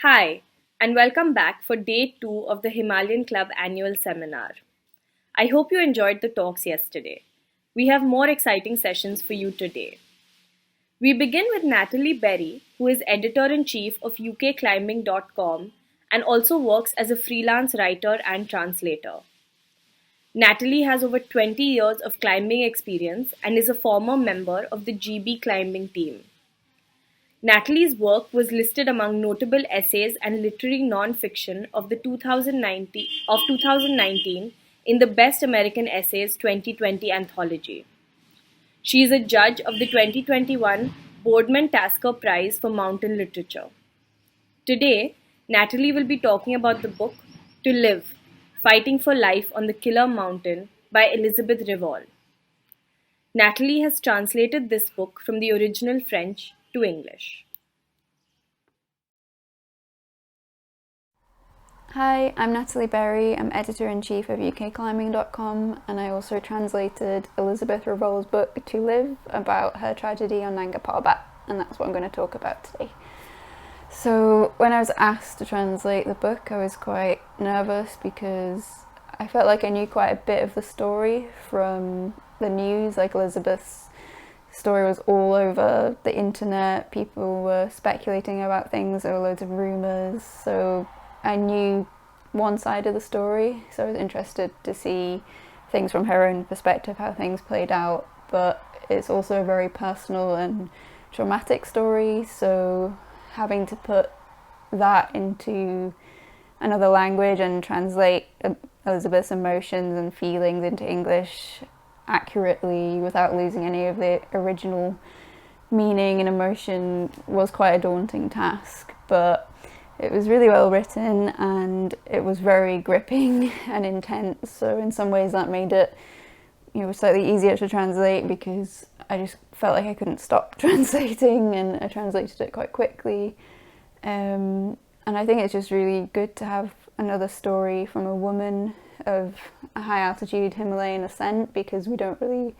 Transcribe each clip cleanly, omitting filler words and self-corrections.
Hi, and welcome back for day 2 of the Himalayan Club annual seminar. I hope you enjoyed the talks yesterday. We have more exciting sessions for you today. We begin with Natalie Berry, who is editor-in-chief of ukclimbing.com and also works as a freelance writer and translator. Natalie has over 20 years of climbing experience and is a former member of the GB climbing team. Natalie's work was listed among notable essays and literary non-fiction of 2019 in the Best American Essays 2020 anthology. She is a judge of the 2021 Boardman Tasker Prize for Mountain Literature. Today, Natalie will be talking about the book To Live, Fighting for Life on the Killer Mountain by Élisabeth Revol. Natalie has translated this book from the original French to English. Hi, I'm Natalie Berry. I'm editor-in-chief of ukclimbing.com, and I also translated Élisabeth Revol's book To Live about her tragedy on Nanga Parbat, and that's what I'm going to talk about today. So when I was asked to translate the book, I was quite nervous because I felt like I knew quite a bit of the story from the news. Like, Elizabeth's story was all over the internet. People were speculating about things. There were loads of rumours. So I knew one side of the story. So I was interested to see things from her own perspective, how things played out. But it's also a very personal and traumatic story. So having to put that into another language and translate Elizabeth's emotions and feelings into English accurately without losing any of the original meaning and emotion was quite a daunting task, but it was really well written and it was very gripping and intense. So in some ways that made it, slightly easier to translate because I just felt like I couldn't stop translating, and I translated it quite quickly. And I think it's just really good to have another story from a woman of a high altitude Himalayan ascent, because we don't really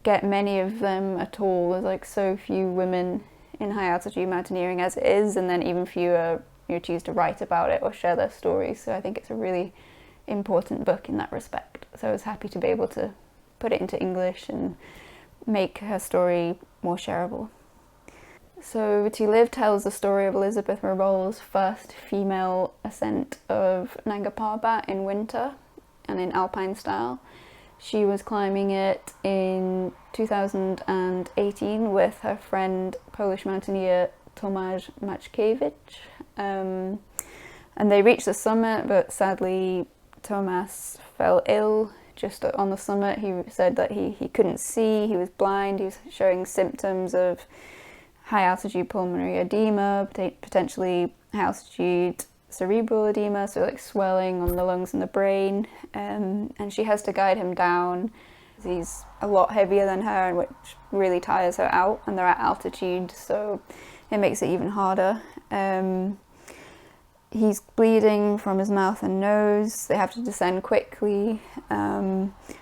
get many of them at all. There's like so few women in high altitude mountaineering as it is, and then even fewer choose to write about it or share their stories. So I think it's a really important book in that respect. So I was happy to be able to put it into English and make her story more shareable. So To Live tells the story of Élisabeth Revol's first female ascent of Nanga Parbat in winter and in alpine style. She was climbing it in 2018 with her friend Polish mountaineer Tomasz Maćkiewicz. And they reached the summit, but sadly Tomasz fell ill just on the summit. He said that he couldn't see, he was blind, he was showing symptoms of high altitude pulmonary edema, potentially high altitude cerebral edema, so like swelling on the lungs and the brain, and she has to guide him down. He's a lot heavier than her, which really tires her out, and they're at altitude, so it makes it even harder. He's bleeding from his mouth and nose. They have to descend quickly,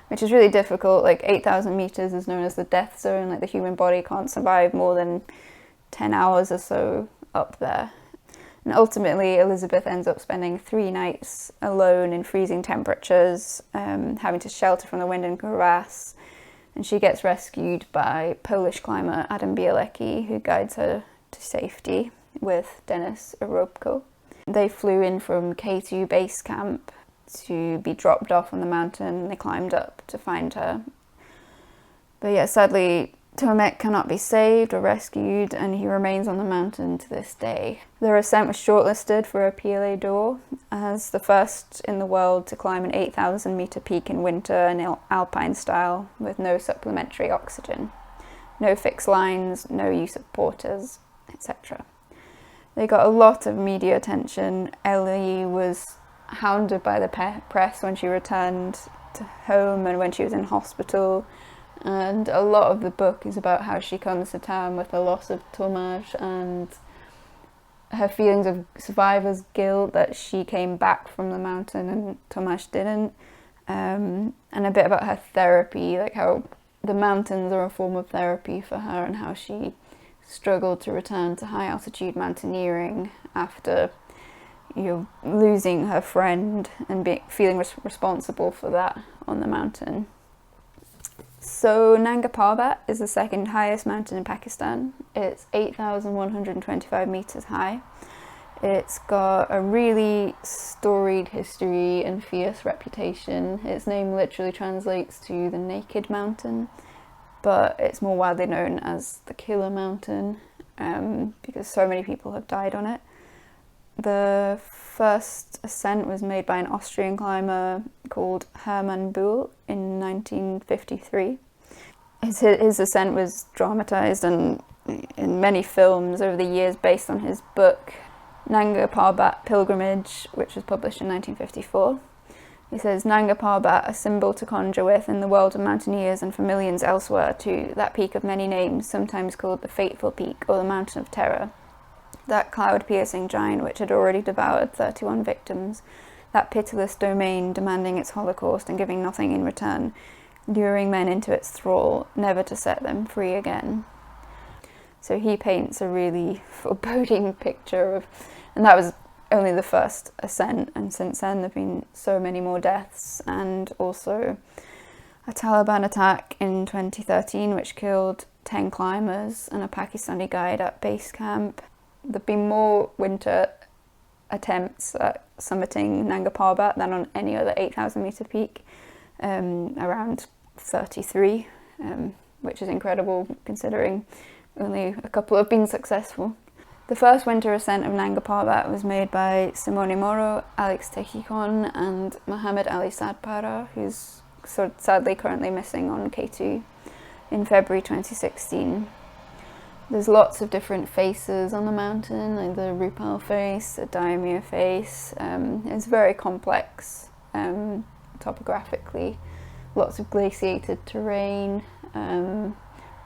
which is really difficult. Like 8,000 meters is known as the death zone. Like the human body can't survive more than 10 hours or so up there. And ultimately, Elizabeth ends up spending 3 nights alone in freezing temperatures, having to shelter from the wind and crevasse. And she gets rescued by Polish climber Adam Bielecki, who guides her to safety with Denis Arobko. They flew in from K2 base camp to be dropped off on the mountain. They climbed up to find her. But yeah, sadly, Tomek cannot be saved or rescued, and he remains on the mountain to this day. Their ascent was shortlisted for a Piolet D'Or as the first in the world to climb an 8,000 meter peak in winter in alpine style with no supplementary oxygen, no fixed lines, no use of porters, etc. They got a lot of media attention. Ellie was hounded by the press when she returned to home and when she was in hospital. And a lot of the book is about how she comes to terms with the loss of Tomasz and her feelings of survivor's guilt that she came back from the mountain and Tomasz didn't. And a bit about her therapy, like how the mountains are a form of therapy for her and how she struggled to return to high altitude mountaineering after losing her friend and feeling responsible for that on the mountain. So Nanga Parbat is the second highest mountain in Pakistan. It's 8,125 meters high. It's got a really storied history and fierce reputation. Its name literally translates to the Naked Mountain, but it's more widely known as the Killer Mountain because so many people have died on it. The first ascent was made by an Austrian climber called Hermann Buhl in 1953. His ascent was dramatised in many films over the years based on his book Nanga Parbat Pilgrimage, which was published in 1954. He says, Nanga Parbat, a symbol to conjure with in the world of mountaineers and for millions elsewhere too, that peak of many names, sometimes called the Fateful Peak or the Mountain of Terror. That cloud-piercing giant which had already devoured 31 victims, that pitiless domain demanding its holocaust and giving nothing in return, luring men into its thrall, never to set them free again. So he paints a really foreboding picture of, and that was only the first ascent, and since then there have been so many more deaths, and also a Taliban attack in 2013 which killed 10 climbers and a Pakistani guide at base camp. There have been more winter attempts at summiting Nanga Parbat than on any other 8,000 metre peak, around 33, which is incredible considering only a couple have been successful. The first winter ascent of Nanga Parbat was made by Simone Moro, Alex Tekikon and Mohammed Ali Sadpara, who's sadly currently missing on K2, in February 2016. There's lots of different faces on the mountain, like the Rupal face, the Daimyo face. It's very complex topographically. Lots of glaciated terrain,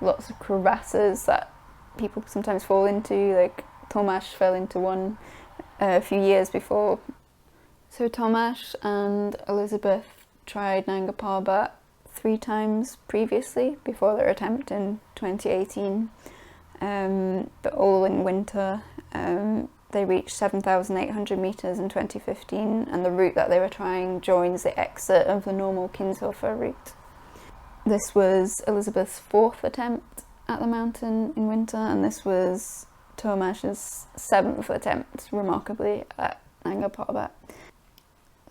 lots of crevasses that people sometimes fall into, like Tomasz fell into one a few years before. So Tomasz and Élisabeth tried Nanga Parbat 3 times previously before their attempt in 2018. But all in winter. They reached 7,800 metres in 2015, and the route that they were trying joins the exit of the normal Kinshofer route. This was Élisabeth's 4th attempt at the mountain in winter, and this was Tomasz's 7th attempt, remarkably, at Nanga Parbat.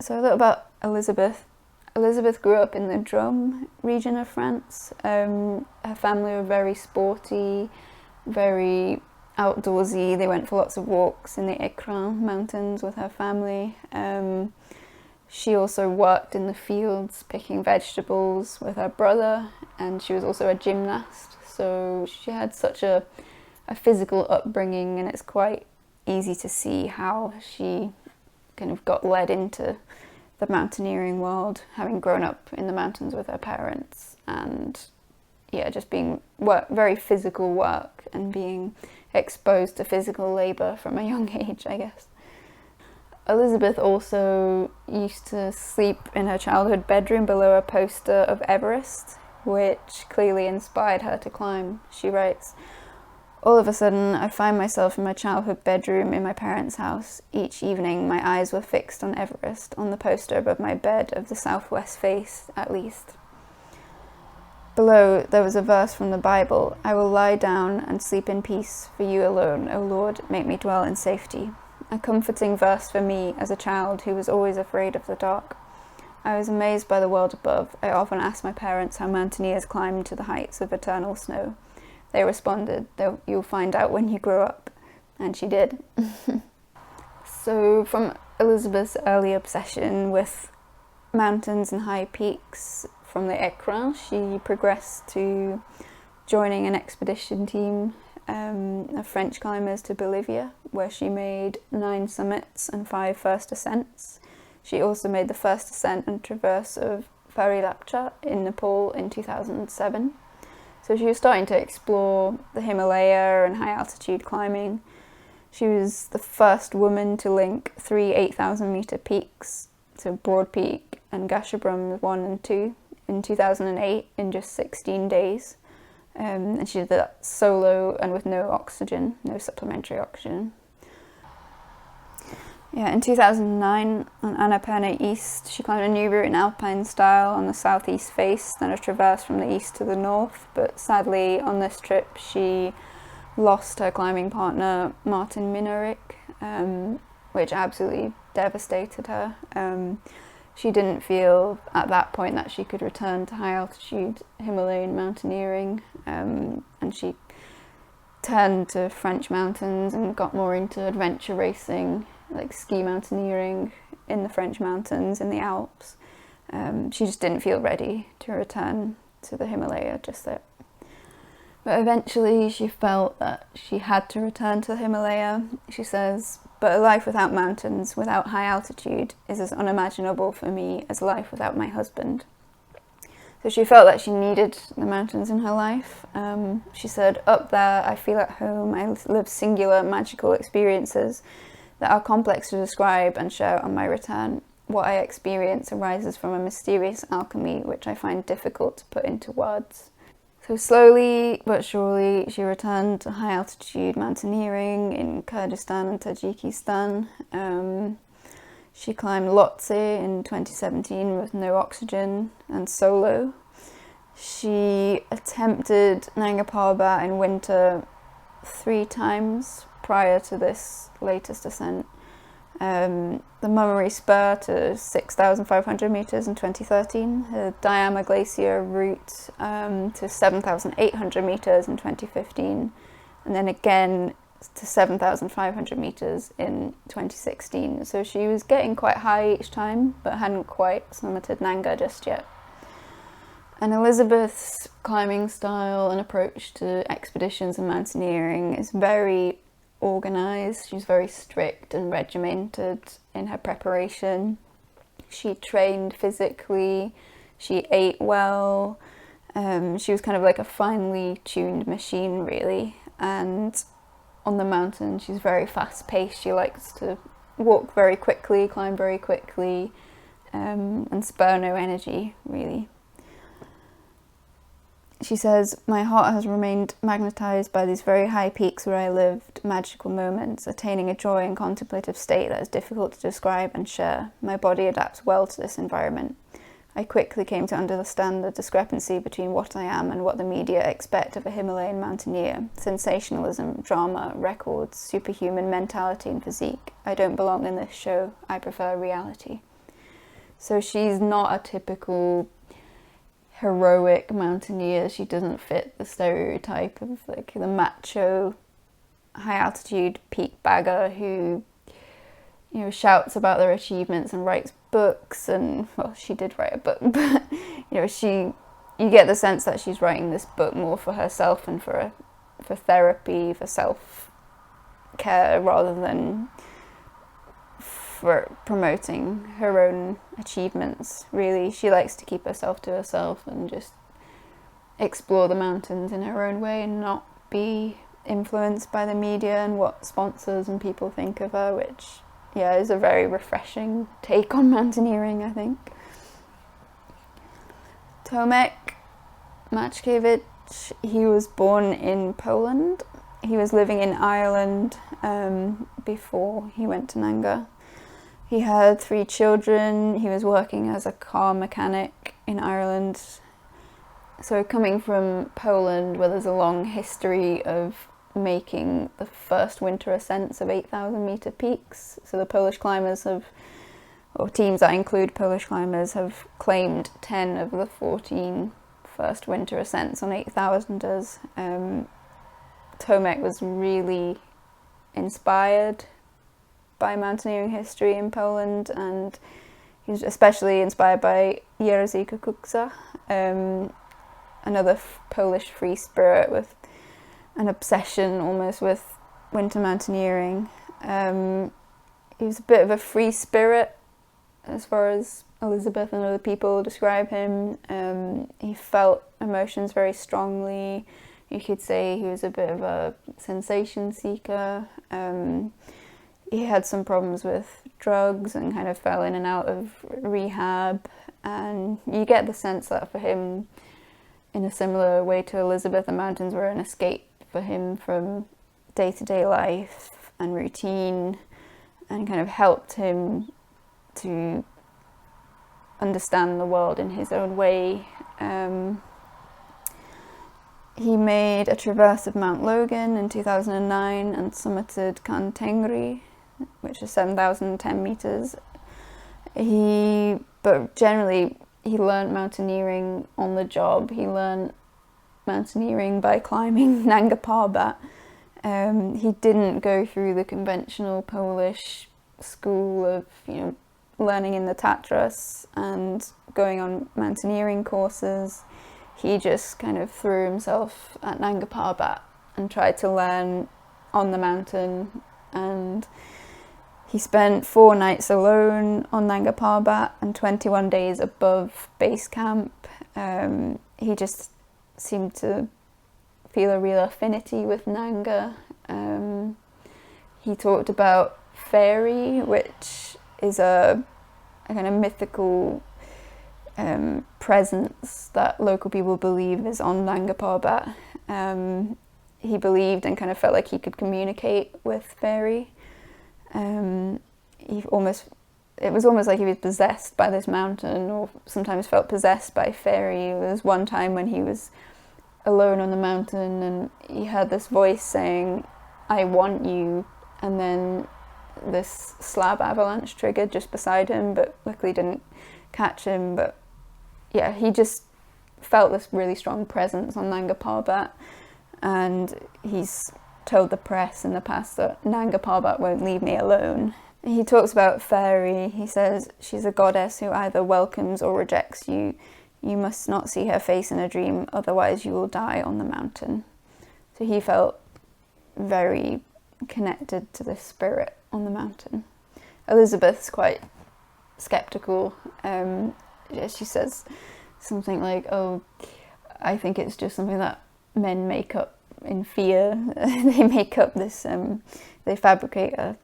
So a little about Élisabeth. Élisabeth grew up in the Drôme region of France. Her family were very sporty, very outdoorsy. They went for lots of walks in the Écrin mountains with her family. She also worked in the fields picking vegetables with her brother, and she was also a gymnast, so she had such a physical upbringing, and it's quite easy to see how she kind of got led into the mountaineering world, having grown up in the mountains with her parents, and just being very physical work and being exposed to physical labour from a young age, I guess. Élisabeth also used to sleep in her childhood bedroom below a poster of Everest, which clearly inspired her to climb. She writes, "All of a sudden, I find myself in my childhood bedroom in my parents' house. Each evening, my eyes were fixed on Everest, on the poster above my bed of the southwest face, at least." Below, there was a verse from the Bible, "I will lie down and sleep in peace, for you alone, O Lord, make me dwell in safety." A comforting verse for me as a child who was always afraid of the dark. I was amazed by the world above. I often asked my parents how mountaineers climbed to the heights of eternal snow. They responded, "You'll find out when you grow up." And she did. So from Élisabeth's early obsession with mountains and high peaks, from the Écrin, she progressed to joining an expedition team of French climbers to Bolivia, where she made 9 summits and 5 first ascents. She also made the first ascent and traverse of Phurdukpo in Nepal in 2007. So she was starting to explore the Himalaya and high altitude climbing. She was the first woman to link 3 8,000 metre peaks, so Broad Peak and Gasherbrum 1 and 2, in 2008 in just 16 days. And she did that solo and with no oxygen, no supplementary oxygen. Yeah, in 2009 on Annapurna East, she climbed a new route in alpine style on the southeast face, then a traverse from the east to the north. But sadly, on this trip, she lost her climbing partner, Martin Minarik, which absolutely devastated her. She didn't feel at that point that she could return to high altitude Himalayan mountaineering, and she turned to French mountains and got more into adventure racing, like ski mountaineering in the French mountains, in the Alps. She just didn't feel ready to return to the Himalaya just yet. But eventually she felt that she had to return to the Himalaya. She says, "But a life without mountains, without high altitude, is as unimaginable for me as life without my husband." So she felt that she needed the mountains in her life. She said, "Up there, I feel at home. I live singular, magical experiences that are complex to describe and share on my return. What I experience arises from a mysterious alchemy which I find difficult to put into words." So slowly but surely she returned to high altitude mountaineering in Kyrgyzstan and Tajikistan. She climbed Lhotse in 2017 with no oxygen and solo. She attempted Nanga Parbat in winter 3 times prior to this latest ascent. The Mummery Spur to 6,500 metres in 2013, the Diama Glacier route to 7,800 metres in 2015, and then again to 7,500 metres in 2016. So she was getting quite high each time, but hadn't quite summited Nanga just yet. And Elisabeth's climbing style and approach to expeditions and mountaineering is very organised. She's very strict and regimented in her preparation. She trained physically, she ate well, she was kind of like a finely tuned machine really. And on the mountain she's very fast paced. She likes to walk very quickly, climb very quickly, and spare no energy really. She says, "My heart has remained magnetised by these very high peaks where I lived magical moments, attaining a joy and contemplative state that is difficult to describe and share. My body adapts well to this environment. I quickly came to understand the discrepancy between what I am and what the media expect of a Himalayan mountaineer. Sensationalism, drama, records, superhuman mentality and physique. I don't belong in this show. I prefer reality." So she's not a typical heroic mountaineer. She doesn't fit the stereotype of like the macho high altitude peak bagger who, you know, shouts about their achievements and writes books. And well, she did write a book, but you know, you get the sense that she's writing this book more for herself and for therapy, for self care, rather than for promoting her own achievements. Really, she likes to keep herself to herself and just explore the mountains in her own way and not be influenced by the media and what sponsors and people think of her, which is a very refreshing take on mountaineering, I think. Tomek Maczkiewicz, he was born in Poland. He was living in Ireland before he went to Nanga. He had 3 children. He was working as a car mechanic in Ireland. So coming from Poland, where there's a long history of making the first winter ascents of 8,000 metre peaks. So the Polish climbers or teams that include Polish climbers, have claimed 10 of the 14 first winter ascents on 8,000ers. Tomek was really inspired by mountaineering history in Poland, and he was especially inspired by Jerzy Kukuczka, another Polish free spirit with an obsession almost with winter mountaineering. He was a bit of a free spirit as far as Elisabeth and other people describe him. He felt emotions very strongly. You could say he was a bit of a sensation seeker. He had some problems with drugs and kind of fell in and out of rehab, and you get the sense that for him, in a similar way to Elisabeth, the mountains were an escape for him from day-to-day life and routine, and kind of helped him to understand the world in his own way. He made a traverse of Mount Logan in 2009 and summited Kunchang Kangri, which is 7,010 meters. But generally, he learned mountaineering on the job. He learned mountaineering by climbing Nanga Parbat. He didn't go through the conventional Polish school of, learning in the Tatras and going on mountaineering courses. He just kind of threw himself at Nanga Parbat and tried to learn on the mountain, and he spent 4 nights alone on Nanga Parbat and 21 days above base camp. He just seemed to feel a real affinity with Nanga. He talked about fairy, which is a kind of mythical presence that local people believe is on Nanga Parbat. He believed and kind of felt like he could communicate with fairy. It was almost like he was possessed by this mountain, or sometimes felt possessed by fairy. There was one time when he was alone on the mountain and he heard this voice saying, "I want you," and then this slab avalanche triggered just beside him, but luckily didn't catch him. But yeah, he just felt this really strong presence on Nanga Parbat, and he's told the press in the past that Nanga Parbat won't leave me alone. He talks about fairy. He says, "She's a goddess who either welcomes or rejects you. You must not see her face in a dream, otherwise you will die on the mountain." So he felt very connected to this spirit on the mountain. Elisabeth's quite skeptical. She says something like, "Oh, I think it's just something that men make up in fear." They make up this, they fabricate a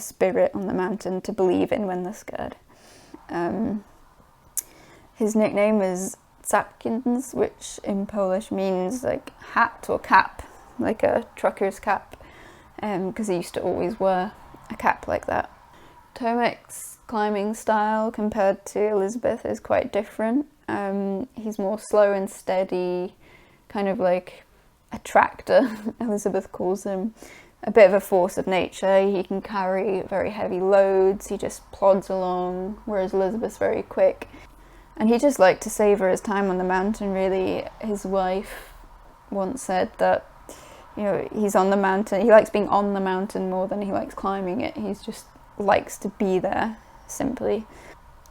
spirit on the mountain to believe in when they're scared. His nickname is Czapkins, which in Polish means like hat or cap, like a trucker's cap, because he used to always wear a cap like that. Tomek's climbing style compared to Elisabeth is quite different. He's more slow and steady, kind of like a tractor, Elisabeth calls him. A bit of a force of nature. He can carry very heavy loads, he just plods along, whereas Elisabeth's very quick. And he just liked to savour his time on the mountain, really. His wife once said that, he's on the mountain, he likes being on the mountain more than he likes climbing it. He just likes to be there, simply.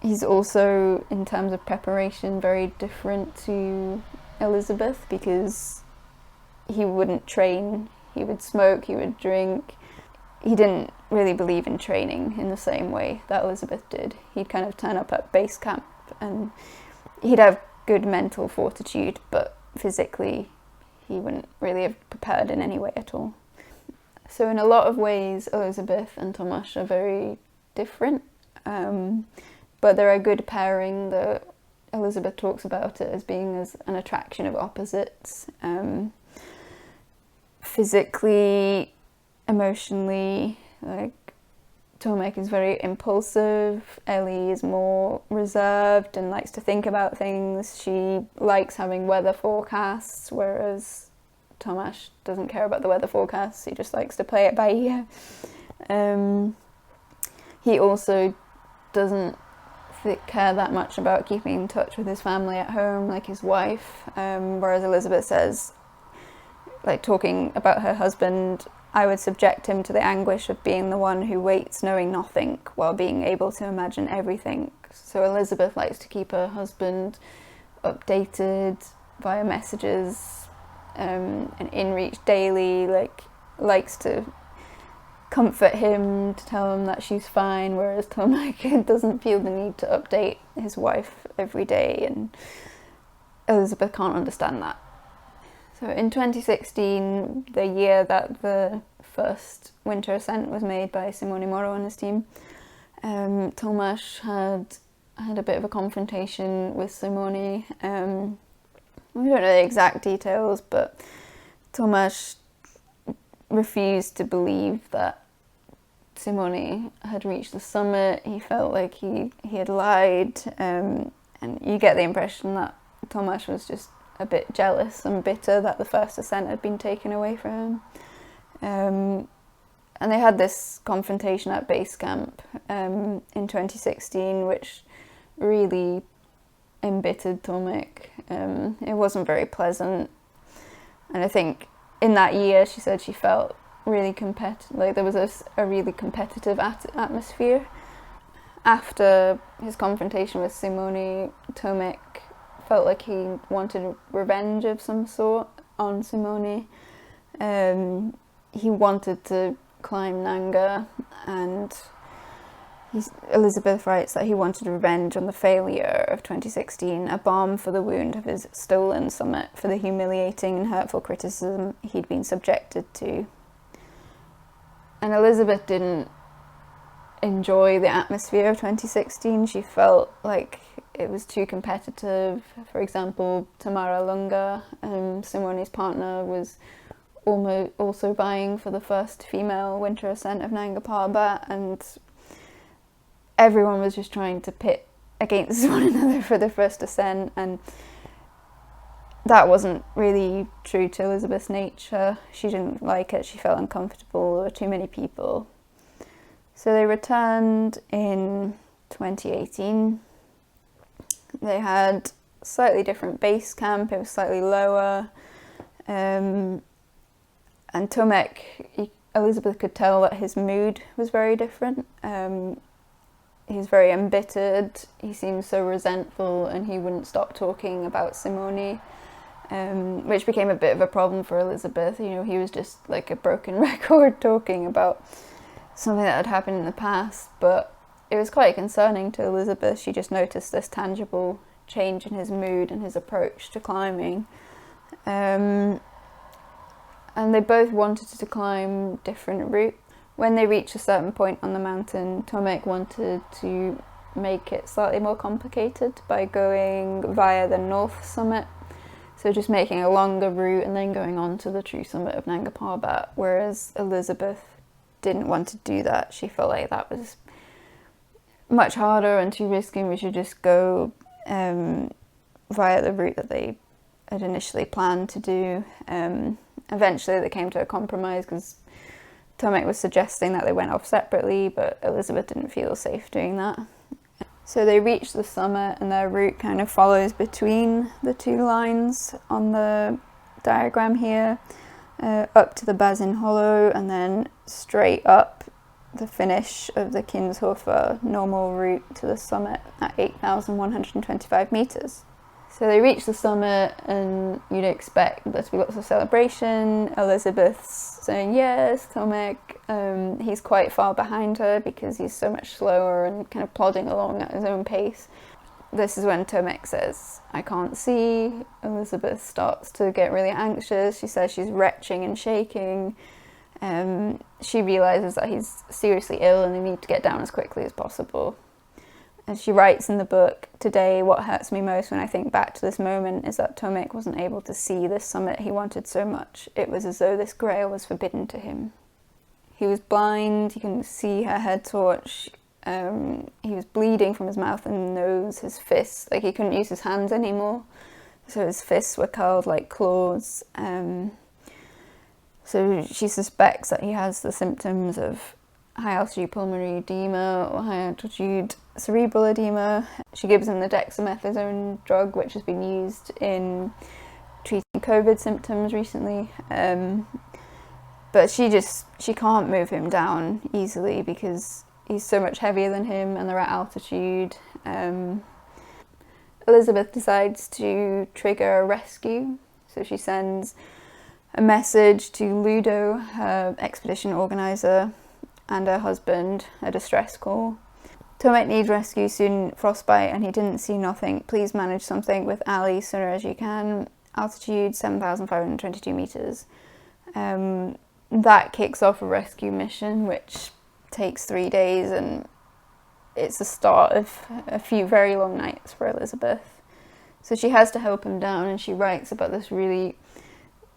He's also, in terms of preparation, very different to Elisabeth, because he wouldn't train. He would smoke, he would drink. He didn't really believe in training in the same way that Elisabeth did. He'd kind of turn up at base camp and he'd have good mental fortitude, but physically he wouldn't really have prepared in any way at all. So in a lot of ways, Elisabeth and Tomasz are very different, but they're a good pairing. Elisabeth talks about it as being as an attraction of opposites. Physically, emotionally, like Tomek is very impulsive, Ellie is more reserved and likes to think about things. She likes having weather forecasts, whereas Tomasz doesn't care about the weather forecasts, he just likes to play it by ear. He also doesn't care that much about keeping in touch with his family at home, like his wife, whereas Elisabeth says, like talking about her husband, "I would subject him to the anguish of being the one who waits knowing nothing while being able to imagine everything." So Elisabeth likes to keep her husband updated via messages and in reach daily, likes to comfort him, to tell him that she's fine, whereas Tomek doesn't feel the need to update his wife every day, and Elisabeth can't understand that. So in 2016, the year that the first winter ascent was made by Simone Moro and his team, Tomasz had a bit of a confrontation with Simone. We don't know the exact details, but Tomasz refused to believe that Simone had reached the summit, he felt like he had lied, and you get the impression that Tomasz was just a bit jealous and bitter that the first ascent had been taken away from him. And they had this confrontation at base camp in 2016, which really embittered Tomek. It wasn't very pleasant. And I think in that year, she said she felt really competitive, like there was a really competitive atmosphere. After his confrontation with Simone, Tomek felt like he wanted revenge of some sort on Simone. He wanted to climb Nanga, and Élisabeth writes that he wanted revenge on the failure of 2016, a balm for the wound of his stolen summit, for the humiliating and hurtful criticism he'd been subjected to. And Élisabeth didn't enjoy the atmosphere of 2016. She felt like it was too competitive. For example, Tamara Lunga, Simone's partner, was almost also vying for the first female winter ascent of Nanga Parbat, and everyone was just trying to pit against one another for the first ascent, and that wasn't really true to Élisabeth's nature. She didn't like it, she felt uncomfortable, there were too many people. So they returned in 2018. They had a slightly different base camp, it was slightly lower, and Tomek, Élisabeth could tell that his mood was very different. He's very embittered, he seemed so resentful, and he wouldn't stop talking about Simone, which became a bit of a problem for Élisabeth. You know, he was just like a broken record talking about something that had happened in the past, but it was quite concerning to Élisabeth. She just noticed this tangible change in his mood and his approach to climbing. And they both wanted to climb different routes. When they reached a certain point on the mountain, Tomek wanted to make it slightly more complicated by going via the north summit, so just making a longer route and then going on to the true summit of Nanga Parbat, whereas Élisabeth didn't want to do that. She felt like that was much harder and too risky, and we should just go via the route that they had initially planned to do. Eventually they came to a compromise because Tomek was suggesting that they went off separately, but Élisabeth didn't feel safe doing that. So they reached the summit, and their route kind of follows between the two lines on the diagram here, up to the Bazin Hollow, and then straight up the finish of the Kinshofer normal route to the summit at 8,125 metres. So they reach the summit, and you'd expect there to be lots of celebration. Élisabeth's saying yes, Tomek. He's quite far behind her because he's so much slower and kind of plodding along at his own pace. This is when Tomek says, "I can't see." Élisabeth starts to get really anxious. She says she's retching and shaking. She realises that he's seriously ill and they need to get down as quickly as possible. And she writes in the book, "Today, what hurts me most when I think back to this moment is that Tomek wasn't able to see this summit he wanted so much. It was as though this grail was forbidden to him." He was blind, he couldn't see her head torch, he was bleeding from his mouth and nose, his fists, like he couldn't use his hands anymore, so his fists were curled like claws. So she suspects that he has the symptoms of high altitude pulmonary edema or high altitude cerebral edema. She gives him the dexamethasone drug, which has been used in treating COVID symptoms recently. But she can't move him down easily because he's so much heavier than him and they're at altitude. Élisabeth decides to trigger a rescue, so she sends a message to Ludo, her expedition organiser, and her husband, a distress call. "Tomek needs rescue soon, frostbite, and he didn't see nothing. Please manage something with Ali sooner as you can. Altitude 7,522 metres. That kicks off a rescue mission, which takes 3 days, and it's the start of a few very long nights for Élisabeth. So she has to help him down, and she writes about this really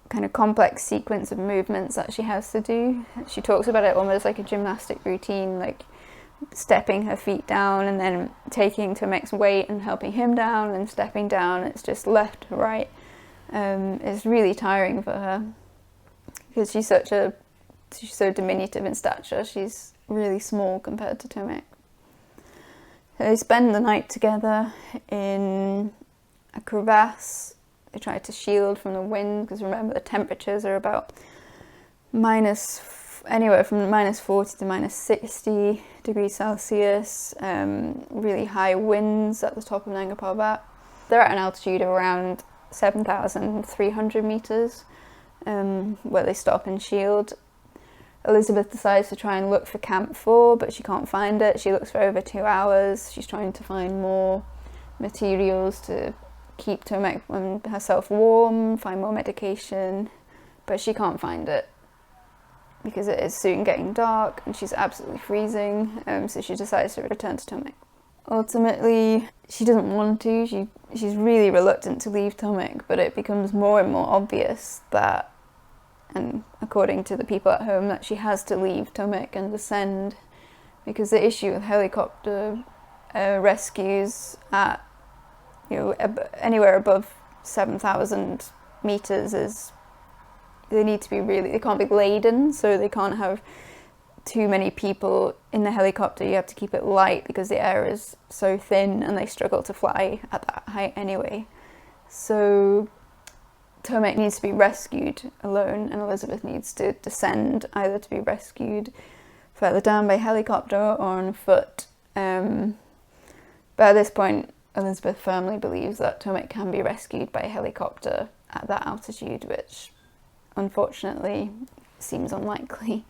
kind of complex sequence of movements that she has to do. She talks about it almost like a gymnastic routine, like stepping her feet down and then taking Tomek's weight and helping him down and stepping down. It's just left to right. It's really tiring for her because she's so diminutive in stature. She's really small compared to Tomek. So they spend the night together in a crevasse. They try to shield from the wind because remember the temperatures are about anywhere from -40 to -60 degrees Celsius, really high winds at the top of Nanga Parbat. They're at an altitude of around 7,300 meters, where they stop and shield. Élisabeth decides to try and look for Camp 4, but she can't find it. She looks for over 2 hours. She's trying to find more materials to keep Tomek and herself warm, find more medication, but she can't find it because it is soon getting dark and she's absolutely freezing, so she decides to return to Tomek. Ultimately, she doesn't want to. She's really reluctant to leave Tomek, but it becomes more and more obvious that, and according to the people at home, that she has to leave Tomek and descend, because the issue with helicopter rescues at anywhere above 7,000 meters is they can't be laden, so they can't have too many people in the helicopter. You have to keep it light because the air is so thin and they struggle to fly at that height anyway. So Tomek needs to be rescued alone and Élisabeth needs to descend, either to be rescued further down by helicopter or on foot. But at this point, Élisabeth firmly believes that Tomek can be rescued by helicopter at that altitude, which unfortunately seems unlikely.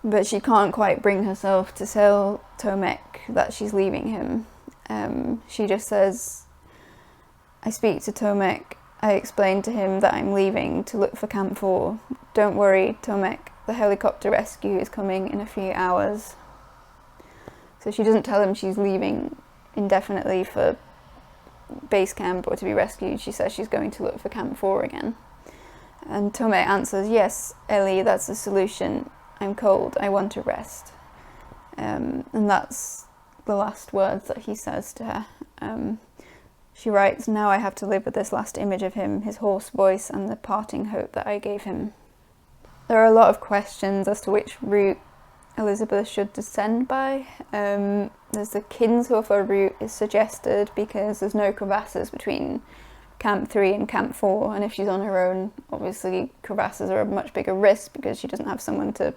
But she can't quite bring herself to tell Tomek that she's leaving him. She just says, I speak to Tomek, I explain to him that I'm leaving to look for Camp 4. Don't worry, Tomek, the helicopter rescue is coming in a few hours. So she doesn't tell him she's leaving indefinitely for base camp or to be rescued. She says she's going to look for Camp 4 again. And Tomek answers, yes, Ellie, that's the solution. I'm cold, I want to rest. And that's the last words that he says to her. She writes, now I have to live with this last image of him, his hoarse voice and the parting hope that I gave him. There are a lot of questions as to which route Élisabeth should descend by. There's the Kinshofer route is suggested because there's no crevasses between Camp 3 and Camp 4, and if she's on her own, obviously crevasses are a much bigger risk because she doesn't have someone to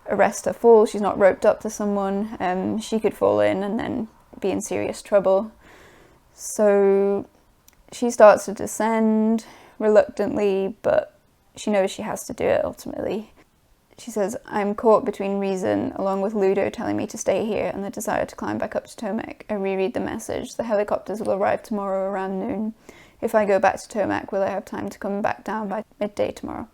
arrest her fall. She's not roped up to someone. She could fall in and then be in serious trouble. So she starts to descend reluctantly, but she knows she has to do it ultimately. She says, I'm caught between reason, along with Ludo telling me to stay here, and the desire to climb back up to Tomek. I reread the message. The helicopters will arrive tomorrow around noon. If I go back to Tomek, will I have time to come back down by midday tomorrow?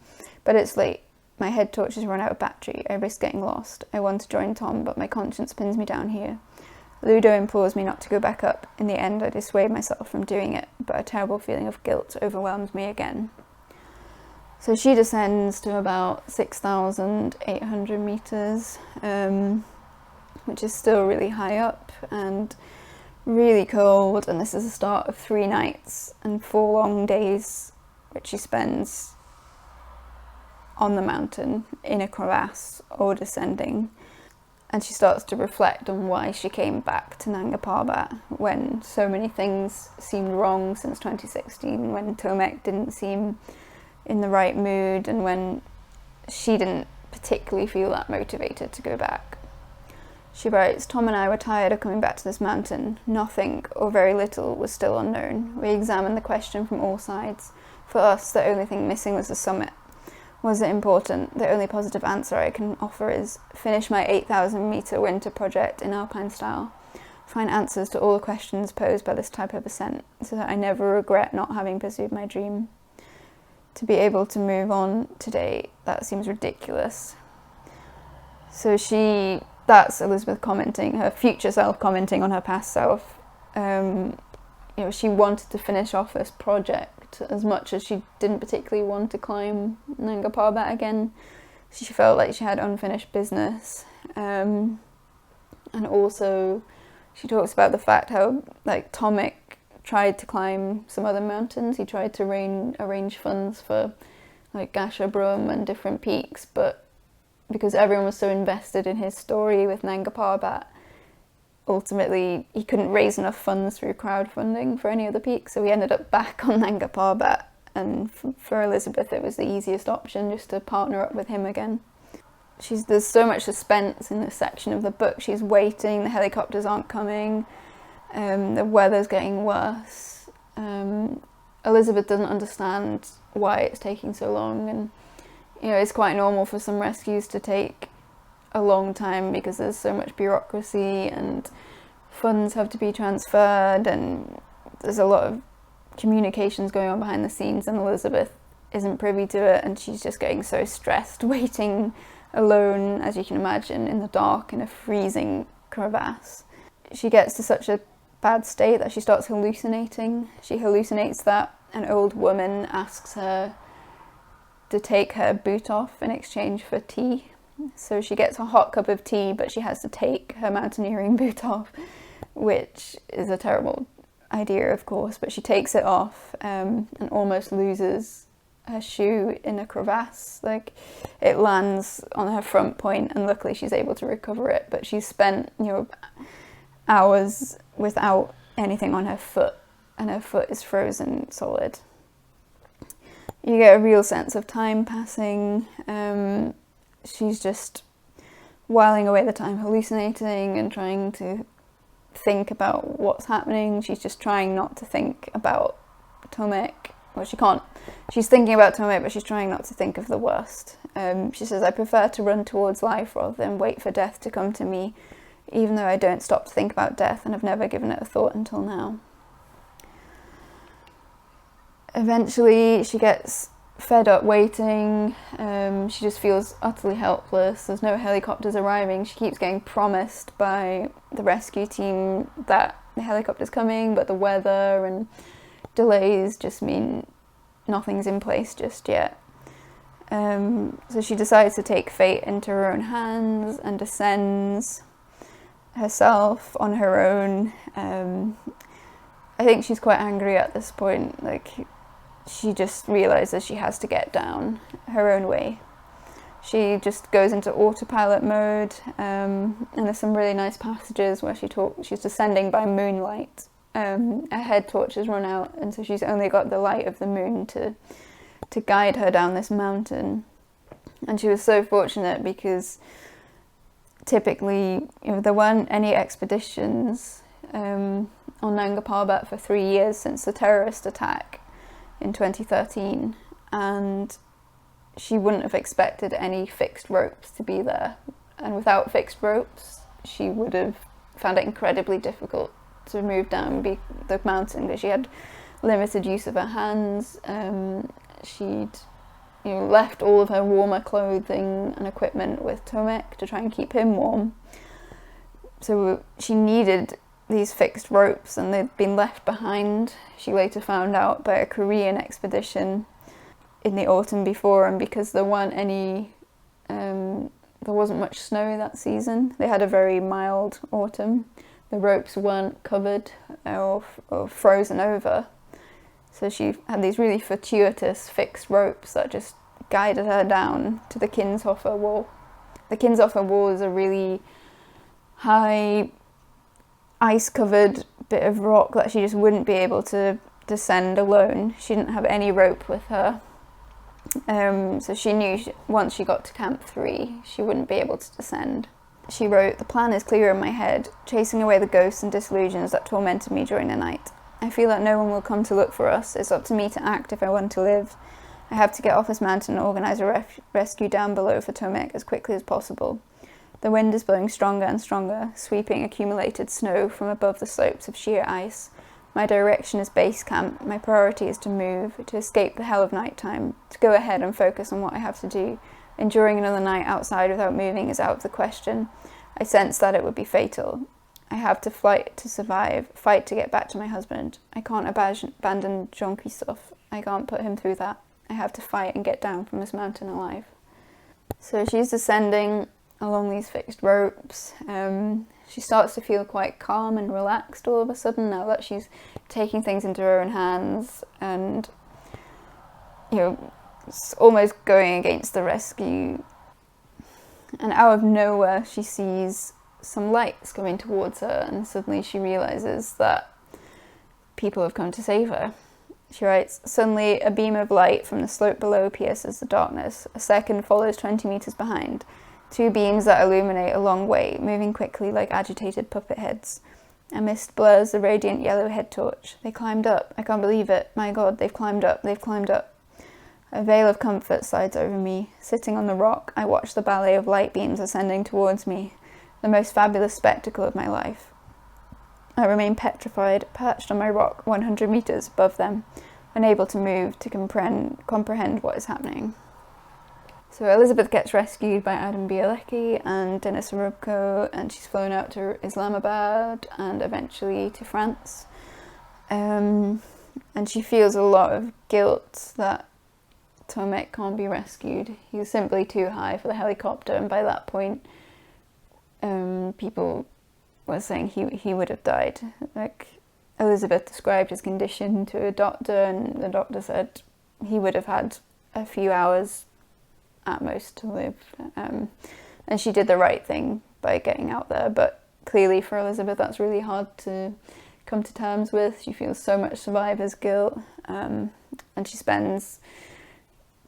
But it's late. My head torches run out of battery. I risk getting lost. I want to join Tom, but my conscience pins me down here. Ludo implores me not to go back up. In the end, I dissuade myself from doing it, but a terrible feeling of guilt overwhelms me again. So she descends to about 6,800 meters, which is still really high up and really cold, and this is the start of 3 nights and 4 long days which she spends on the mountain in a crevasse or descending. And she starts to reflect on why she came back to Nanga Parbat when so many things seemed wrong since 2016, when Tomek didn't seem in the right mood and when she didn't particularly feel that motivated to go back. She writes, Tom and I were tired of coming back to this mountain. Nothing, or very little, was still unknown. We examined the question from all sides. For us, the only thing missing was the summit. Was it important? The only positive answer I can offer is finish my 8,000 meter winter project in alpine style. Find answers to all the questions posed by this type of ascent, so that I never regret not having pursued my dream. To be able to move on today, that seems ridiculous. So that's Élisabeth commenting, her future self commenting on her past self. She wanted to finish off this project But as much as she didn't particularly want to climb Nanga Parbat again, she felt like she had unfinished business. And also she talks about the fact how like Tomek tried to climb some other mountains. He tried to arrange funds for like Gasherbrum and different peaks, but because everyone was so invested in his story with Nanga Parbat, ultimately he couldn't raise enough funds through crowdfunding for any other peaks, so he ended up back on Nanga Parbat. And for Élisabeth, it was the easiest option, just to partner up with him again. There's so much suspense in this section of the book. She's waiting, the helicopters aren't coming, the weather's getting worse. Élisabeth doesn't understand why it's taking so long, and it's quite normal for some rescues to take a long time because there's so much bureaucracy and funds have to be transferred, and there's a lot of communications going on behind the scenes, and Élisabeth isn't privy to it, and she's just getting so stressed waiting alone, as you can imagine, in the dark in a freezing crevasse. She gets to such a bad state that she starts hallucinating. She hallucinates that an old woman asks her to take her boot off in exchange for tea. So she gets a hot cup of tea, but she has to take her mountaineering boot off, which is a terrible idea, of course, but she takes it off and almost loses her shoe in a crevasse. Like, it lands on her front point, and luckily she's able to recover it, but she's spent hours without anything on her foot, and her foot is frozen solid. You get a real sense of time passing. She's just whiling away the time, hallucinating and trying to think about what's happening. She's just trying not to think about Tomek. Well, she can't. She's thinking about Tomek, but she's trying not to think of the worst. She says, "I prefer to run towards life rather than wait for death to come to me, even though I don't stop to think about death and have never given it a thought until now." Eventually, she gets fed up waiting. She just feels utterly helpless. There's no helicopters arriving. She keeps getting promised by the rescue team that the helicopter's coming, but the weather and delays just mean nothing's in place just yet. So she decides to take fate into her own hands and descends herself on her own. I think she's quite angry at this point. Like, she just realizes she has to get down her own way. She just goes into autopilot mode, and there's some really nice passages where she's descending by moonlight. Her head torches run out, and so she's only got the light of the moon to guide her down this mountain. And she was so fortunate because typically, there weren't any expeditions on Nanga Parbat for 3 years since the terrorist attack in 2013, and she wouldn't have expected any fixed ropes to be there. And without fixed ropes, she would have found it incredibly difficult to move down the mountain because she had limited use of her hands. She'd left all of her warmer clothing and equipment with Tomek to try and keep him warm. So she needed these fixed ropes, and they'd been left behind, she later found out, by a Korean expedition in the autumn before, and because there wasn't much snow that season, they had a very mild autumn, the ropes weren't covered or frozen over, so she had these really fortuitous fixed ropes that just guided her down to the Kinshofer Wall. The Kinshofer Wall is a really high ice-covered bit of rock that she just wouldn't be able to descend alone. She didn't have any rope with her. So she knew once she got to Camp 3, she wouldn't be able to descend. She wrote, "The plan is clear in my head, chasing away the ghosts and disillusions that tormented me during the night. I feel that no one will come to look for us. It's up to me to act if I want to live. I have to get off this mountain and organise a rescue down below for Tomek as quickly as possible. The wind is blowing stronger and stronger, sweeping accumulated snow from above the slopes of sheer ice. My direction is base camp. My priority is to move, to escape the hell of nighttime, to go ahead and focus on what I have to do. Enduring another night outside without moving is out of the question. I sense that it would be fatal. I have to fight to survive, fight to get back to my husband. I can't abandon Jean-Christophe. I can't put him through that. I have to fight and get down from this mountain alive. So she's descending along these fixed ropes. She starts to feel quite calm and relaxed all of a sudden now that she's taking things into her own hands and, almost going against the rescue. And out of nowhere, she sees some lights coming towards her, and suddenly she realizes that people have come to save her. She writes, "Suddenly a beam of light from the slope below pierces the darkness. A second follows 20 metres behind. Two beams that illuminate a long way, moving quickly like agitated puppet heads. A mist blurs the radiant yellow head torch. They climbed up. I can't believe it. My God, they've climbed up. They've climbed up." A veil of comfort slides over me. Sitting on the rock, I watch the ballet of light beams ascending towards me, the most fabulous spectacle of my life. I remain petrified, perched on my rock 100 metres above them, unable to move, to comprehend what is happening. So Élisabeth gets rescued by Adam Bielecki and Denis Rubko, and she's flown out to Islamabad and eventually to France. And she feels a lot of guilt that Tomek can't be rescued. He's simply too high for the helicopter, and by that point, people were saying he would have died. Like, Élisabeth described his condition to a doctor, and the doctor said he would have had a few hours at most to live. And she did the right thing by getting out there, but clearly for Élisabeth that's really hard to come to terms with. She feels so much survivor's guilt, and she spends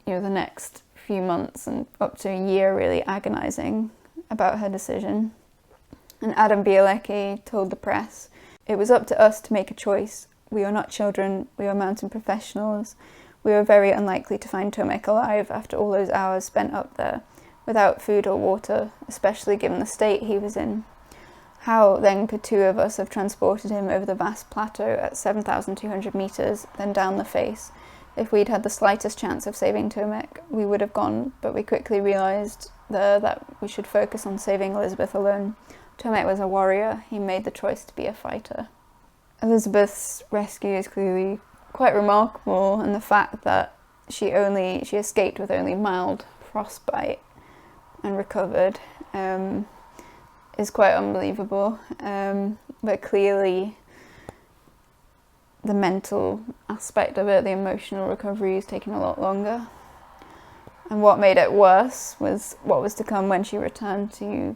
the next few months and up to a year really agonising about her decision. And Adam Bielecki told the press, "It was up to us to make a choice. We are not children, we are mountain professionals. We were very unlikely to find Tomek alive after all those hours spent up there, without food or water, especially given the state he was in. How, then, could two of us have transported him over the vast plateau at 7,200 metres, then down the face? If we'd had the slightest chance of saving Tomek, we would have gone, but we quickly realised that we should focus on saving Élisabeth alone. Tomek was a warrior. He made the choice to be a fighter." Élisabeth's rescue is clearly quite remarkable, and the fact that she escaped with only mild frostbite and recovered is quite unbelievable. But clearly the mental aspect of it, the emotional recovery, is taking a lot longer. And what made it worse was what was to come when she returned to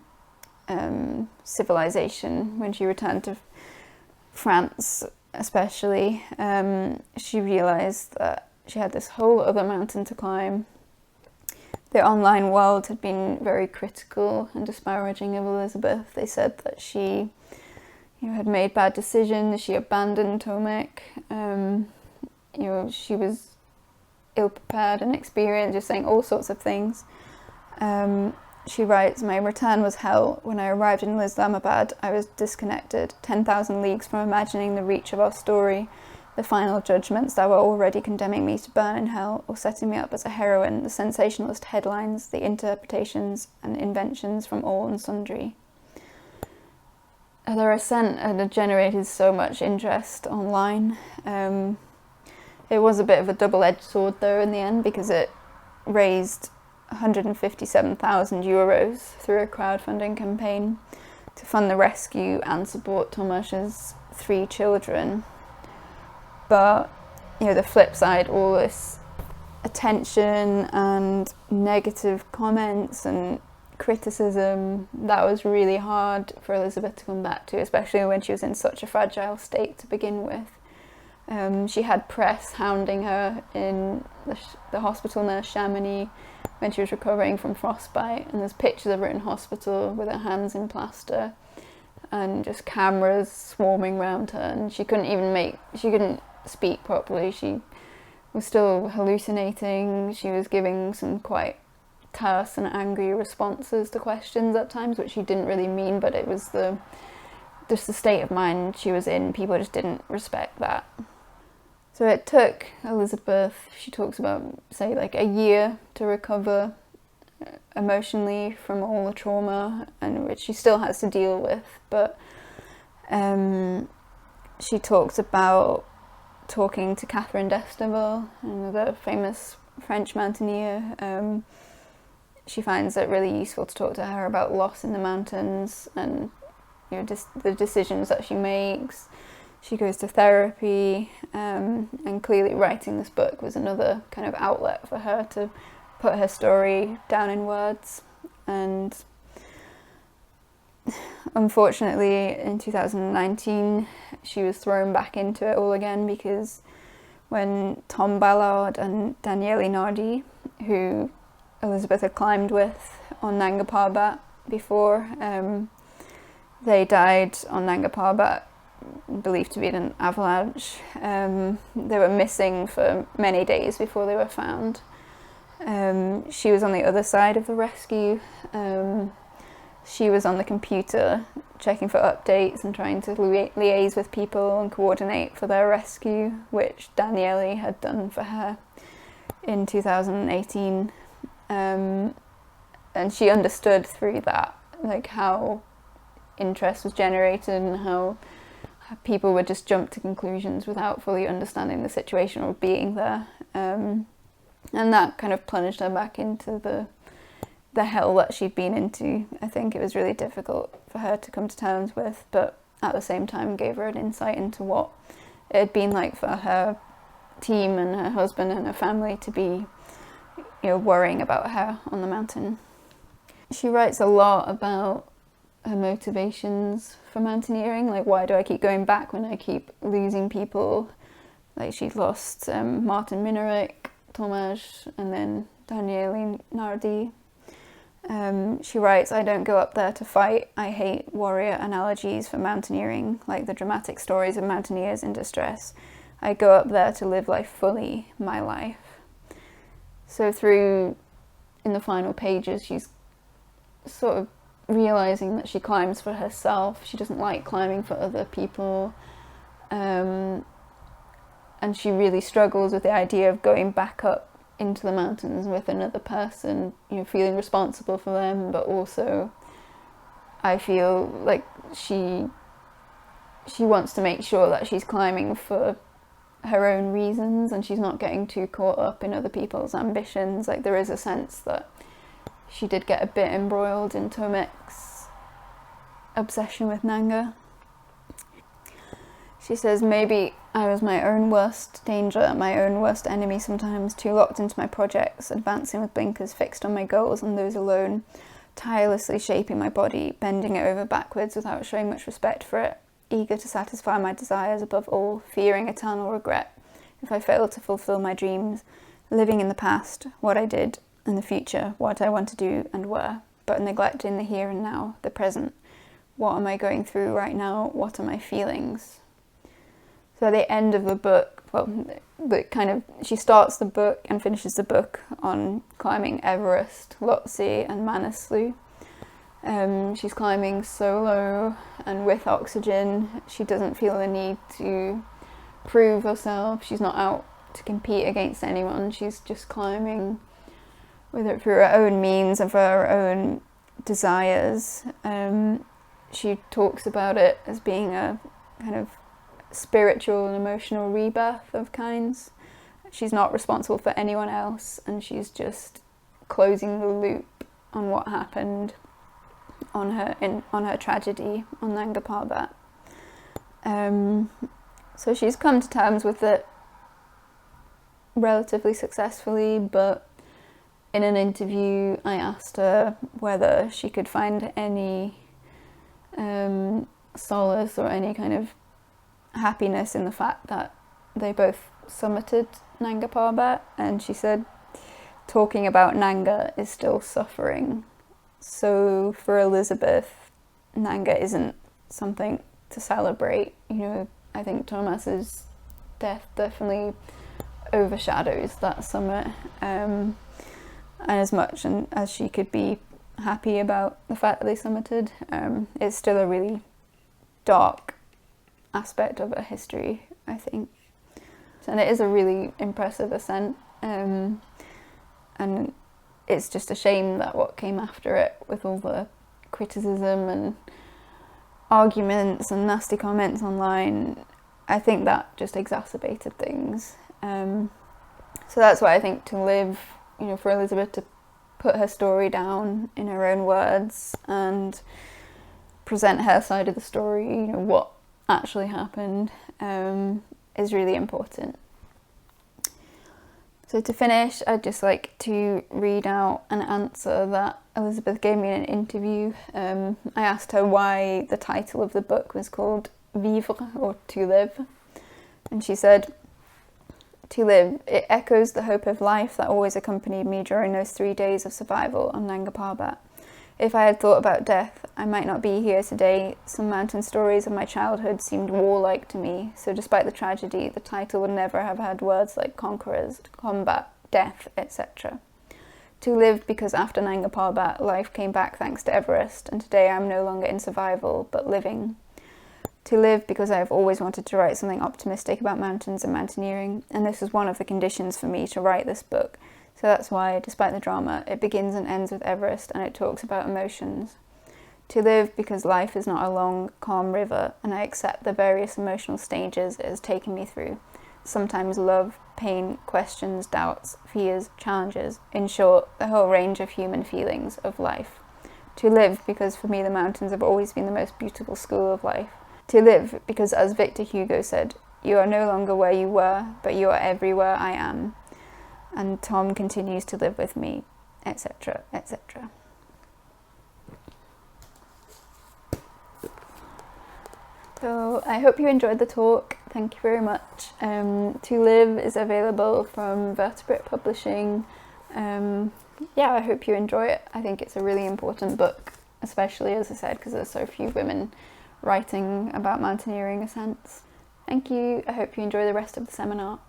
civilization, when she returned to France especially. She realised that she had this whole other mountain to climb. The online world had been very critical and disparaging of Élisabeth. They said that she had made bad decisions, she abandoned Tomek, she was ill-prepared and inexperienced, just saying all sorts of things. She writes, "My return was hell. When I arrived in Islamabad, I was disconnected, 10,000 leagues from imagining the reach of our story, the final judgments that were already condemning me to burn in hell or setting me up as a heroine, the sensationalist headlines, the interpretations and inventions from all and sundry." The Ascent had generated so much interest online. It was a bit of a double-edged sword though in the end, because it raised 157,000 euros through a crowdfunding campaign to fund the rescue and support Tomáš's 3 children. But the flip side, all this attention and negative comments and criticism, that was really hard for Élisabeth to come back to, especially when she was in such a fragile state to begin with. She had press hounding her in the hospital near Chamonix when she was recovering from frostbite, and there's pictures of her in hospital with her hands in plaster and just cameras swarming around her, and she couldn't speak properly. She was still hallucinating. She was giving some quite terse and angry responses to questions at times, which she didn't really mean, but it was just the state of mind she was in. People just didn't respect that. So it took Élisabeth, she talks about, say, like a year to recover emotionally from all the trauma, and which she still has to deal with. But she talks about talking to Catherine d'Estaval, another famous French mountaineer. She finds it really useful to talk to her about loss in the mountains and the decisions that she makes. She goes to therapy, and clearly writing this book was another kind of outlet for her to put her story down in words. And unfortunately, in 2019, she was thrown back into it all again, because when Tom Ballard and Daniele Nardi, who Elisabeth had climbed with on Nanga Parbat before, they died on Nanga Parbat, believed to be in an avalanche. They were missing for many days before they were found. She was on the other side of the rescue. She was on the computer checking for updates and trying to liaise with people and coordinate for their rescue, which Daniele had done for her in 2018. And she understood through that, like, how interest was generated and how people would just jump to conclusions without fully understanding the situation or being there. And that kind of plunged her back into the hell that she'd been into. I think it was really difficult for her to come to terms with, but at the same time gave her an insight into what it had been like for her team and her husband and her family to be, worrying about her on the mountain. She writes a lot about her motivations for mountaineering, like, why do I keep going back when I keep losing people? Like, she'd lost Martin Minarik, Tomasz, and then Daniele Nardi. She writes, I don't go up there to fight. I hate warrior analogies for mountaineering, like the dramatic stories of mountaineers in distress. I go up there to live life fully, my life. So in the final pages, she's sort of realising that she climbs for herself. She doesn't like climbing for other people. And she really struggles with the idea of going back up into the mountains with another person, feeling responsible for them, but also I feel like she wants to make sure that she's climbing for her own reasons and she's not getting too caught up in other people's ambitions. Like, there is a sense that she did get a bit embroiled in Tomek's obsession with Nanga. She says, maybe I was my own worst danger, my own worst enemy sometimes, too locked into my projects, advancing with blinkers fixed on my goals and those alone, tirelessly shaping my body, bending it over backwards without showing much respect for it, eager to satisfy my desires above all, fearing eternal regret if I failed to fulfill my dreams, living in the past, what I did, and the future, what I want to do and were, but neglecting the here and now, the present. What am I going through right now? What are my feelings? So at the end of the book, she starts the book and finishes the book on climbing Everest, Lhotse and Manaslu. She's climbing solo and with oxygen. She doesn't feel the need to prove herself. She's not out to compete against anyone. She's just climbing with it through her own means and for her own desires. She talks about it as being a kind of spiritual and emotional rebirth of kinds. She's not responsible for anyone else, and she's just closing the loop on what happened on her tragedy on Nanga Parbat. So she's come to terms with it relatively successfully, but in an interview I asked her whether she could find any solace or any kind of happiness in the fact that they both summited Nanga Parbat, and she said talking about Nanga is still suffering. So for Elisabeth, Nanga isn't something to celebrate. I think Thomas's death definitely overshadows that summit, and as much as she could be happy about the fact that they summited, it's still a really dark aspect of her history, I think. And it is a really impressive ascent, and it's just a shame that what came after it, with all the criticism and arguments and nasty comments online, I think that just exacerbated things. So that's why I think to live, for Élisabeth to put her story down in her own words and present her side of the story, what actually happened, is really important. So to finish, I'd just like to read out an answer that Élisabeth gave me in an interview. I asked her why the title of the book was called Vivre, or To Live. And she said, "To live, it echoes the hope of life that always accompanied me during those 3 days of survival on Nanga Parbat. If I had thought about death, I might not be here today. Some mountain stories of my childhood seemed warlike to me, so despite the tragedy, the title would never have had words like conquerors, combat, death, etc. To live because after Nanga Parbat, life came back thanks to Everest, and today I'm no longer in survival, but living. To live because I have always wanted to write something optimistic about mountains and mountaineering, and this was one of the conditions for me to write this book. So that's why, despite the drama, it begins and ends with Everest, and it talks about emotions. To live because life is not a long, calm river, and I accept the various emotional stages it has taken me through. Sometimes love, pain, questions, doubts, fears, challenges, in short, the whole range of human feelings of life. To live because for me the mountains have always been the most beautiful school of life. To live because, as Victor Hugo said, you are no longer where you were, but you are everywhere I am. And Tom continues to live with me, etc., etc." So I hope you enjoyed the talk. Thank you very much. To Live is available from Vertebrate Publishing. I hope you enjoy it. I think it's a really important book, especially, as I said, because there's so few women writing about mountaineering ascents. Thank you. I hope you enjoy the rest of the seminar.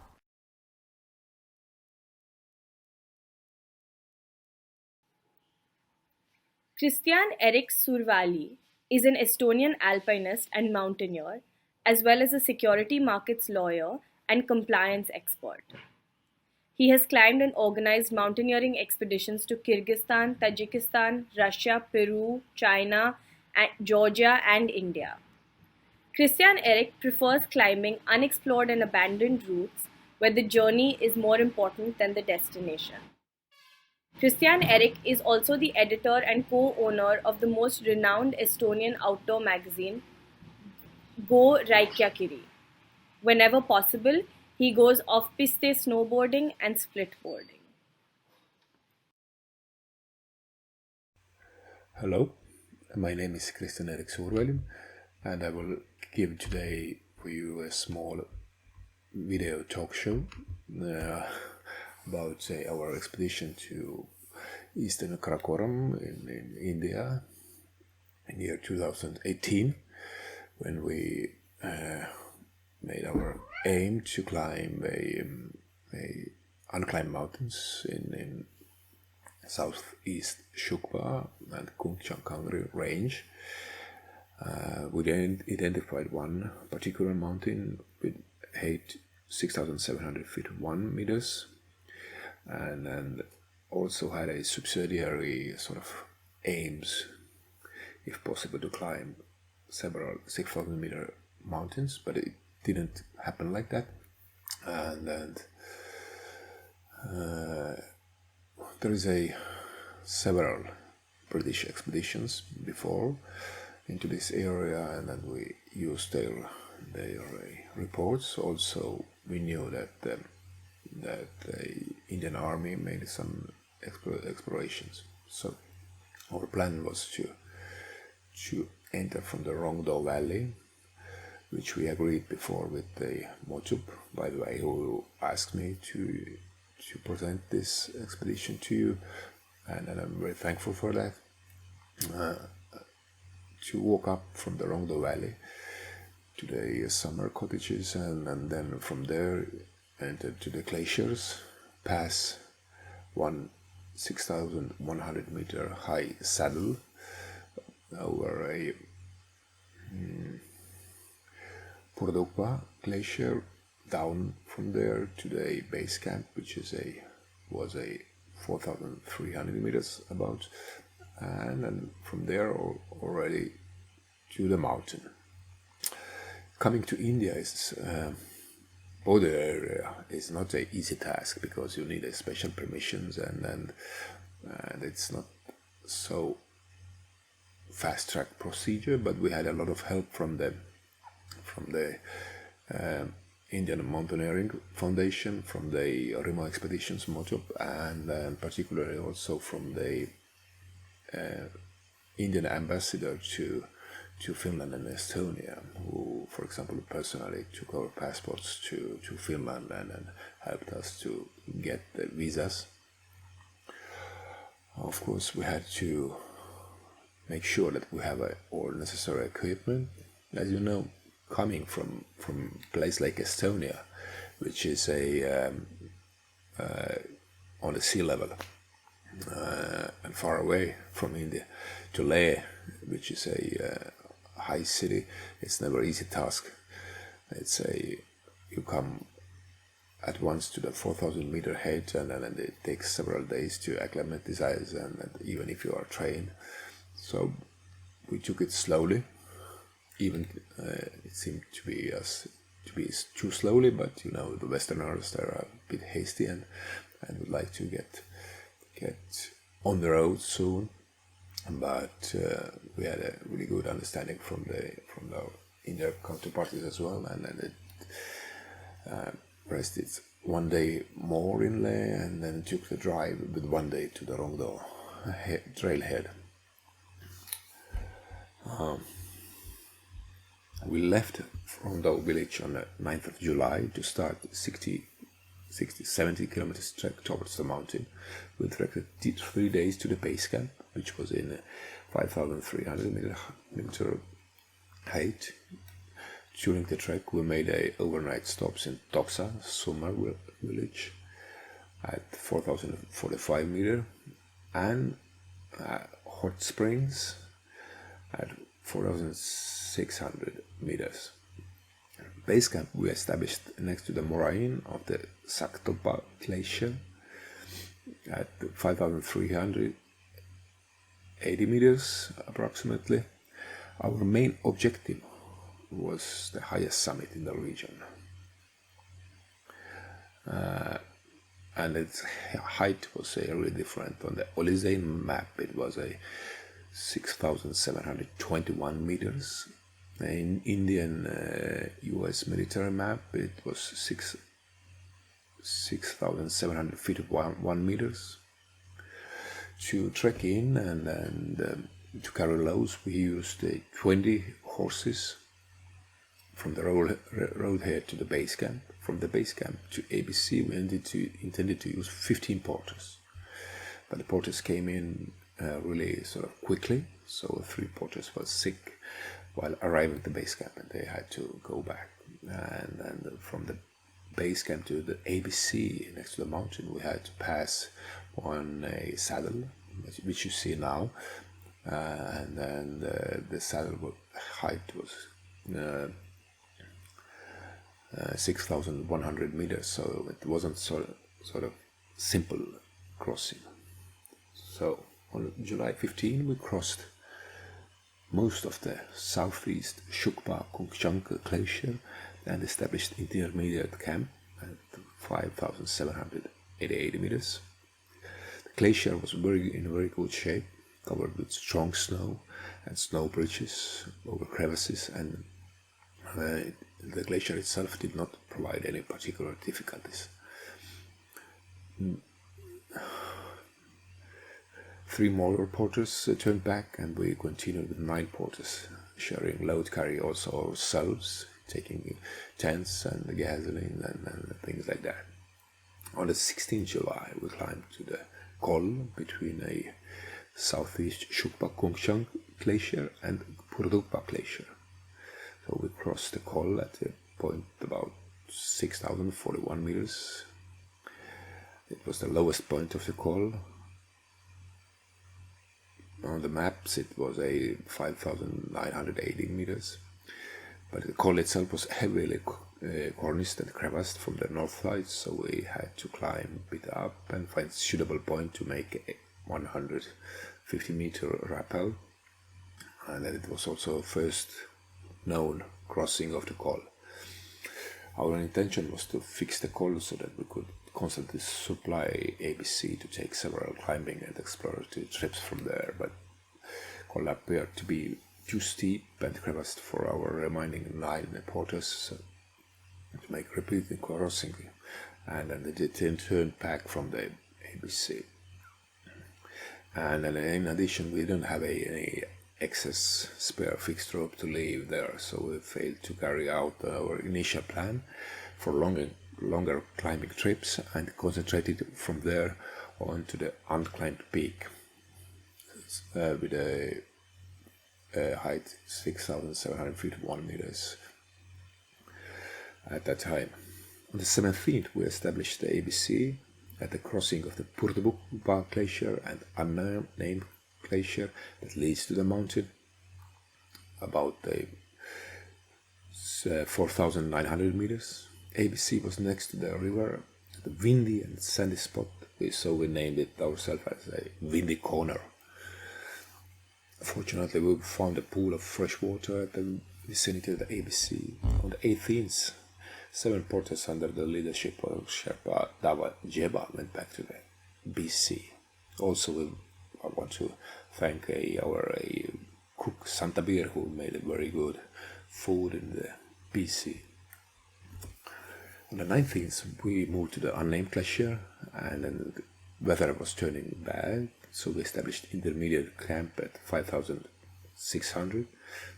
Kristjan-Erik Suurväli is an Estonian alpinist and mountaineer, as well as a security markets lawyer and compliance expert. He has climbed and organized mountaineering expeditions to Kyrgyzstan, Tajikistan, Russia, Peru, China, Georgia, and India. Kristjan-Erik prefers climbing unexplored and abandoned routes where the journey is more important than the destination. Kristjan-Erik is also the editor and co-owner of the most renowned Estonian outdoor magazine, Go Reykjakiri. Whenever possible, he goes off-piste snowboarding and splitboarding. Hello, my name is Kristjan-Erik Suurväli, and I will give today for you a small video talk show about our expedition to Eastern Karakoram in India in year 2018, when we made our aim to climb a unclimbed mountains in southeast Shukpa and Kunchang Kangri range. We then identified one particular mountain with height 6,700 feet 1 meters, and also had a subsidiary sort of aims, if possible, to climb several 6,000 meter mountains, but it didn't happen like that. And there is several British expeditions before into this area, and then we used their reports. Also, we knew that the Indian Army made some explorations. So our plan was to enter from the Rongdo Valley, which we agreed before with the Motup, by the way, who asked me to present this expedition to you, and I'm very thankful for that. To walk up from the Rongdo Valley to the summer cottages, and then from there enter to the glaciers, pass 6,100 meter high saddle over a Phurdukpo glacier, down from there to the base camp, which was 4,300 meters about, and then from there already to the mountain. coming to India is border area is not an easy task, because you need a special permissions, and it's not so fast track procedure. But we had a lot of help from the Indian Mountaineering Foundation, from the Remote Expeditions Mojo, and particularly also from the Indian ambassador to Finland and Estonia, who, for example, personally took our passports to Finland and helped us to get the visas. Of course, we had to make sure that we have all necessary equipment. As you know, coming from a place like Estonia, which is on the sea level and far away from India, to Leh, which is a high city, it's never an easy task. You come at once to the 4,000 meter height, and then it takes several days to acclimatize, and even if you are trained. So we took it slowly. Even it seemed to be too slowly, but the Westerners, they're a bit hasty and would like to get on the road soon. But we had a really good understanding from our Indian counterparties as well, and then it rested one day more in Leh, and then took the drive with 1 day to the Rongdo trailhead. We left Rongdo village on the 9th of July to start 70 kilometers trek towards the mountain. We trekked 3 days to the base camp, which was in 5,300 meter height. During the trek, we made overnight stops in Toksa, Sumar village, at 4,045 meter, and Hot Springs at 4,600 meters. Base camp we established next to the moraine of the Saktoppa Glacier at 5,380 meters approximately. Our main objective was the highest summit in the region, and its height was really different. On the Olizane map it was a 6,721 meters. In Indian US military map it was 6,751 meters. To trek in and to carry loads, we used 20 horses from the road here to the base camp. From the base camp to ABC we intended to use 15 porters, but the porters came in really sort of quickly, so 3 porters were sick while arriving at the base camp, and they had to go back. And from the base camp to the ABC next to the mountain, we had to pass on a saddle, which you see now, and then the saddle height was 6,100 meters, so it wasn't sort of simple crossing. So on July 15 we crossed most of the southeast Phurdukpo Kangri glacier and established intermediate camp at 5,788 meters. The glacier was in very good shape, covered with strong snow and snow bridges over crevices, and the glacier itself did not provide any particular difficulties. 3 more porters turned back, and we continued with 9 porters, sharing load carry also ourselves, taking tents and gasoline and things like that. On the 16th July we climbed to the col between a southeast Phurdukpo Kungchang glacier and Phurdukpo glacier. So we crossed the col at a point about 6,041 meters. It was the lowest point of the col. On the maps it was a 5,980 meters, but the col itself was heavily corniced and crevassed from the north side, so we had to climb a bit up and find a suitable point to make a 150 meter rappel. And then it was also first known crossing of the col. Our intention was to fix the col so that we could constantly supply ABC to take several climbing and exploratory trips from there, but col appeared to be too steep and crevassed for our remaining 9 porters, so to make repeating crossing, and then they turned back from the ABC. And then in addition, we didn't have any excess spare fixed rope to leave there, so we failed to carry out our initial plan for longer climbing trips and concentrated from there on to the unclimbed peak with a height 6,751 meters at that time. On the 17th, we established the ABC at the crossing of the Phurdukpo Glacier and Unnamed Glacier that leads to the mountain, about 4,900 meters. ABC was next to the river, the windy and sandy spot, so we named it ourselves as a windy corner. Fortunately, we found a pool of fresh water at the vicinity of the ABC. On the 18th, 7 porters under the leadership of Sherpa Dava Jeba went back to the BC. Also, I want to thank our cook Santabir, who made a very good food in the BC. On the 19th, we moved to the Unnamed Glacier, and then the weather was turning bad, so we established intermediate camp at 5,600.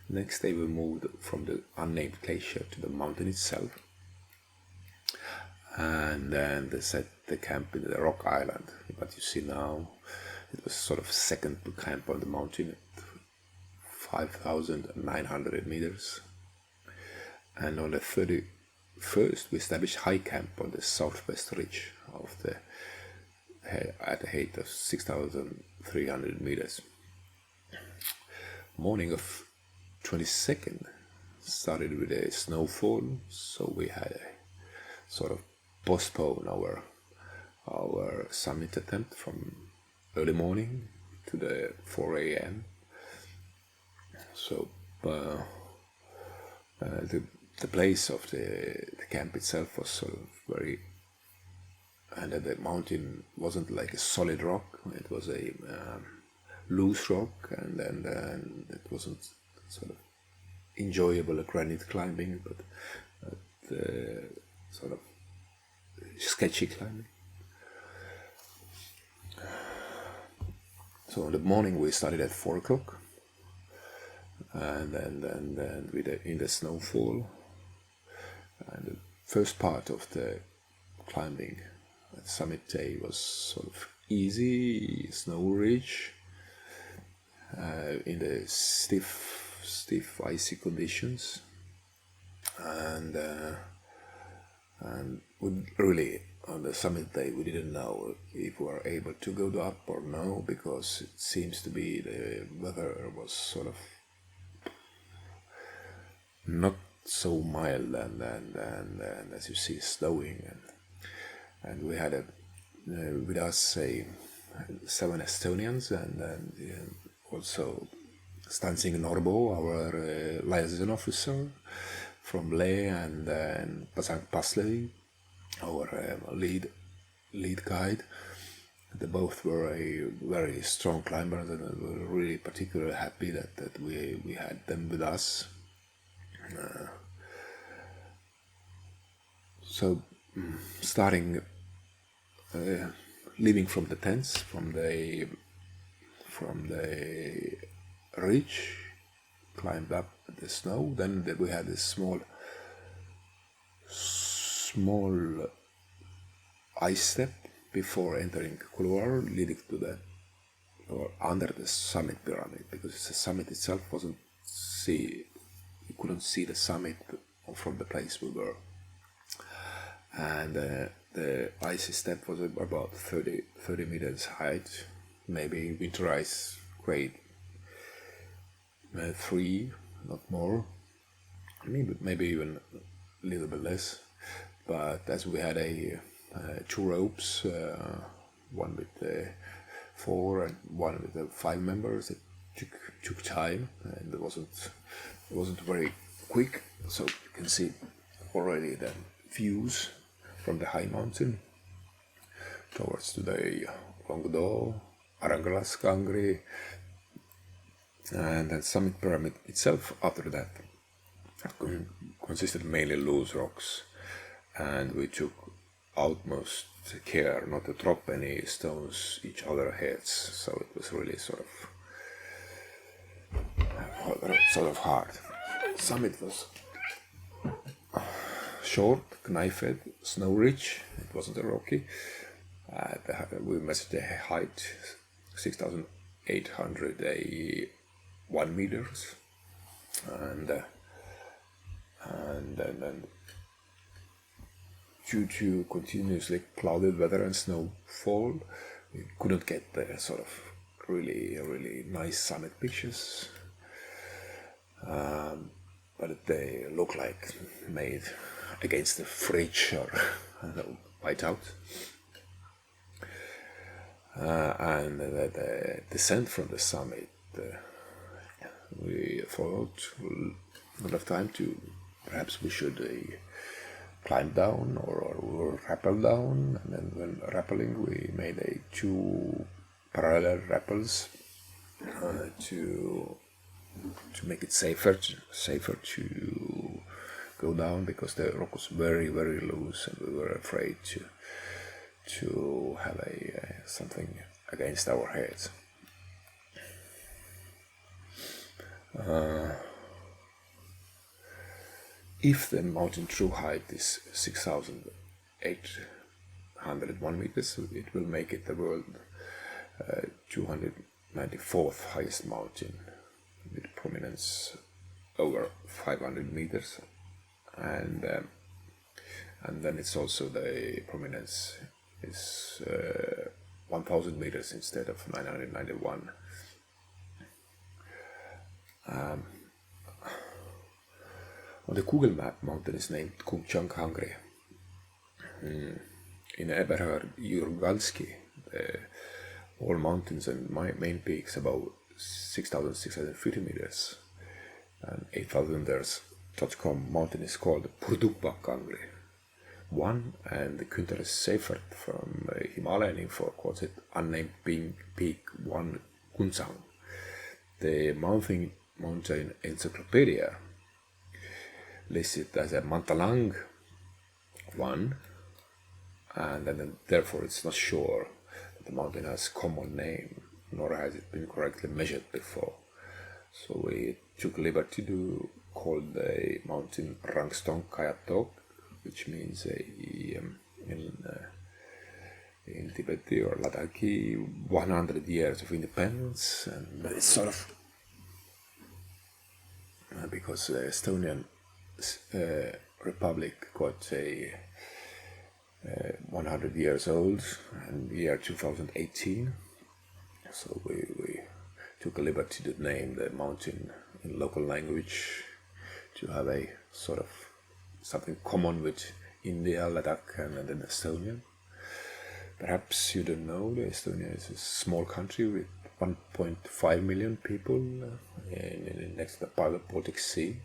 Next day, we moved from the Unnamed Glacier to the mountain itself, and then they set the camp in the rock island. What you see now, it was sort of second to camp on the mountain at 5,900 meters. And on the 31st, we established high camp on the southwest ridge of at a height of 6,300 meters. Morning of 22nd started with a snowfall, so we had a sort of postpone our summit attempt from early morning to the 4 a.m. So the place of the camp itself was sort of very, and the mountain wasn't like a solid rock, it was a loose rock, and then it wasn't sort of enjoyable granite climbing, but sort of sketchy climbing. So in the morning we started at 4 o'clock, and then in the snowfall, and the first part of the climbing at summit day was sort of easy, snow ridge, in the stiff icy conditions, and we really, on the summit day, we didn't know if we were able to go up or no, because it seems to be the weather was sort of not so mild, and as you see, snowing, and we had with us 7 Estonians, and also Stansing Norbo, our liaison officer from Leh, and Pasang Pasley, our lead guide. They both were a very strong climbers, and we were really particularly happy that we had them with us. So starting leaving from the tents, from the ridge, climbed up the snow. Then we had this small ice step before entering couloir leading to the or under the summit pyramid, because the summit itself you couldn't see the summit from the place we were, and the icy step was about 30 meters height, maybe winter ice grade 3, not more, maybe even a little bit less. But as we had 2 ropes, one with 4 and one with 5 members, it took time, and it wasn't very quick, so you can see already the views from the high mountain towards to the Longdo, Arangalas Kangri, and then summit pyramid itself after that consisted mainly loose rocks, and we took utmost care not to drop any stones each other heads, so it was really sort of hard. Summit was short, knife-edge, snow-rich. It wasn't a rocky. We measured the height 6,801 meters, and then due to continuously clouded weather and snowfall, we couldn't get the sort of really nice summit pictures, but they look like made against the fridge or white out. And the descent from the summit, we thought we'll not have time to, perhaps we should climb down or rappel down, and then when rappelling we made 2 parallel rappels to make it safer to go down, because the rock was very loose and we were afraid to have something against our heads. If the mountain true height is 6,801 meters, it will make it the world 294th highest mountain with prominence over 500 meters, and then it's also the prominence is 1,000 meters instead of 991. On the Google map, mountain is named Kunchang Kangri. In Eberhard Jurgalski, all mountains and main peaks above 6,650 meters and 8,000ers.com mountain is called Phurdukpo Kangri I, and the Günther Seifert from Himalayan info calls it Unnamed Peak I Kunzang. The mountain encyclopedia lists it as a Mandaltang I, and then therefore it's not sure that the mountain has common name, nor has it been correctly measured before. So we took liberty to call the mountain Rangstong Kayatok, which means in Tibetan or Ladakhi 100 years of independence, and it's sort of because the Estonian Republic got 100 years old in the year 2018, so we took a liberty to name the mountain in local language to have a sort of something common with India, Ladakh and then Estonian. Perhaps you don't know, Estonia is a small country with 1.5 million people next to the Baltic Sea.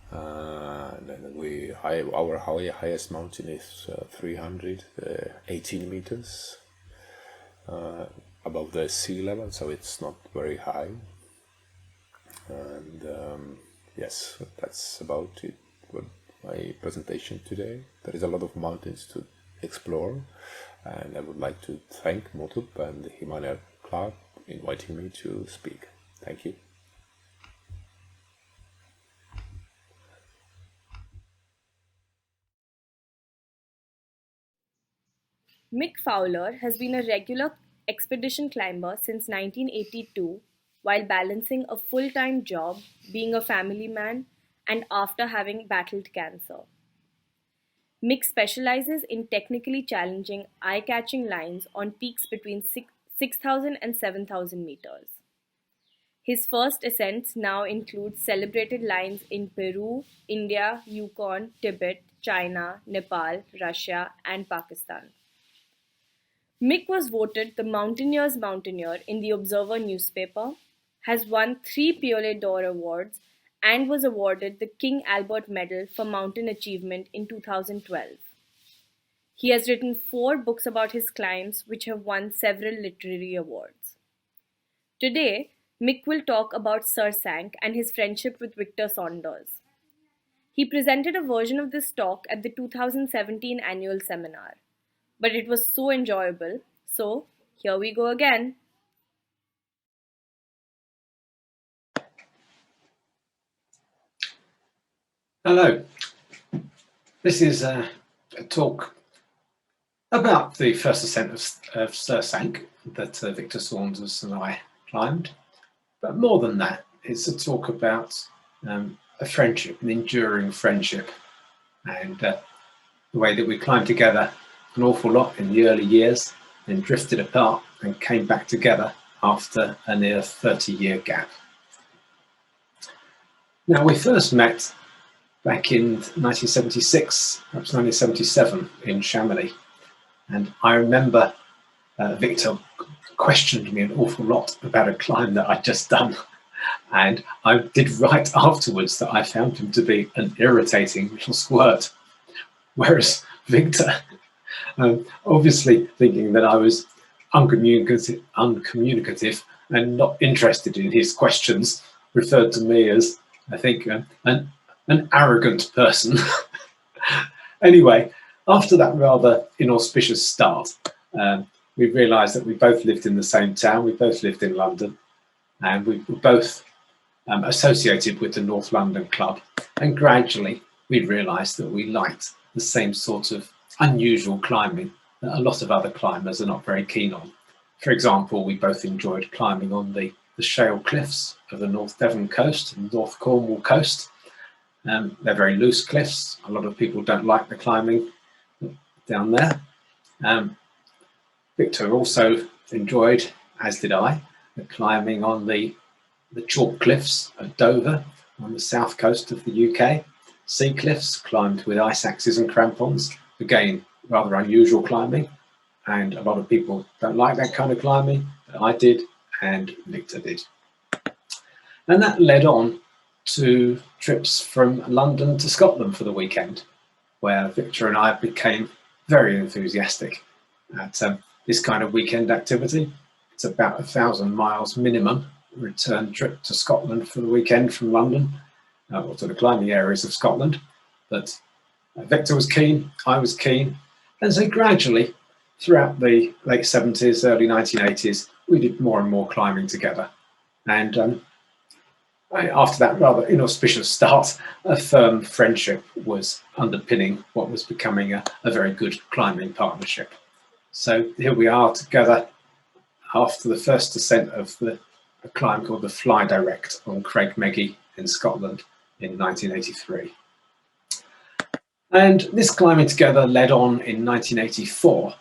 And then our highest mountain is 318 meters above the sea level, so it's not very high. And yes, that's about it for my presentation today. There is a lot of mountains to explore, and I would like to thank Motup and the Himalayan Club inviting me to speak. Thank you. Mick Fowler has been a regular expedition climber since 1982 while balancing a full-time job, being a family man, and after having battled cancer. Mick specializes in technically challenging, eye-catching lines on peaks between 6,000 and 7,000 meters. His first ascents now include celebrated lines in Peru, India, Yukon, Tibet, China, Nepal, Russia, and Pakistan. Mick was voted the Mountaineers Mountaineer in the Observer newspaper, has won 3 Piolet D'Or awards, and was awarded the King Albert Medal for Mountain Achievement in 2012. He has written 4 books about his climbs, which have won several literary awards. Today, Mick will talk about Sersank and his friendship with Victor Saunders. He presented a version of this talk at the 2017 annual seminar, but it was so enjoyable, so here we go again. Hello, this is a talk about the first ascent of Sersank that Victor Saunders and I climbed, but more than that, it's a talk about a friendship, an enduring friendship, and the way that we climbed together an awful lot in the early years, then drifted apart and came back together after a near 30-year gap. Now, we first met back in 1976, perhaps 1977 in Chamonix. And I remember Victor questioned me an awful lot about a climb that I'd just done. And I did write afterwards that I found him to be an irritating little squirt. Whereas Victor, obviously thinking that I was uncommunicative and not interested in his questions, referred to me as, I think, an arrogant person. Anyway, after that rather inauspicious start, we realised that we both lived in the same town, we both lived in London, and we were both associated with the North London Club. And gradually we realised that we liked the same sort of unusual climbing that a lot of other climbers are not very keen on. For example, we both enjoyed climbing on the shale cliffs of the North Devon coast and North Cornwall coast. They're very loose cliffs. A lot of people don't like the climbing down there. Victor also enjoyed, as did I, the climbing on the chalk cliffs at Dover on the south coast of the UK. Sea cliffs climbed with ice axes and crampons. Again, rather unusual climbing, and a lot of people don't like that kind of climbing, but I did and Victor did. And that led on to trips from London to Scotland for the weekend, where Victor and I became very enthusiastic at this kind of weekend activity. It's about 1,000 miles minimum return trip to Scotland for the weekend from London, or to the climbing areas of Scotland. But Victor was keen, I was keen, and so gradually throughout the late 70s, early 1980s, we did more and more climbing together. And after that rather inauspicious start, a firm friendship was underpinning what was becoming a very good climbing partnership. So here we are together after the first ascent of a climb called the Fly Direct on Craig Meggie in Scotland in 1983. And this climbing together led on in 1984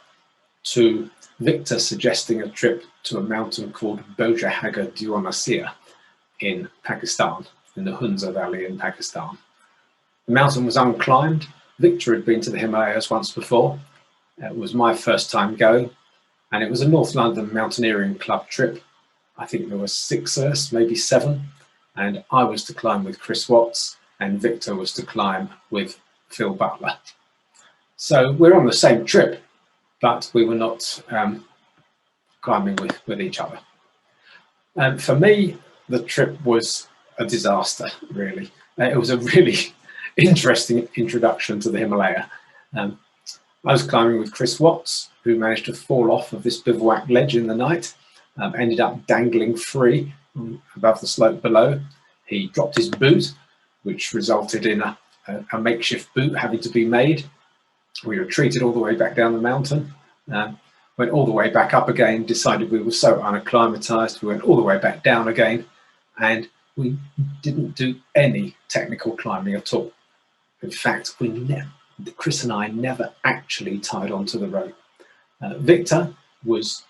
to Victor suggesting a trip to a mountain called Bojahaga Diwanasir in Pakistan, in the Hunza Valley in Pakistan. The mountain was unclimbed. Victor had been to the Himalayas once before. It was my first time going, and it was a North London Mountaineering Club trip. I think there were 6 of us, maybe 7, and I was to climb with Chris Watts, and Victor was to climb with Phil Butler. So we're on the same trip, but we were not climbing with each other. And for me, the trip was a disaster, really. It was a really interesting introduction to the Himalaya. I was climbing with Chris Watts, who managed to fall off of this bivouac ledge in the night, ended up dangling free above the slope below. He dropped his boot, which resulted in a makeshift boot having to be made. We retreated all the way back down the mountain, went all the way back up again, decided we were so unacclimatized, we went all the way back down again, and we didn't do any technical climbing at all. In fact, Chris and I never actually tied onto the rope. Victor was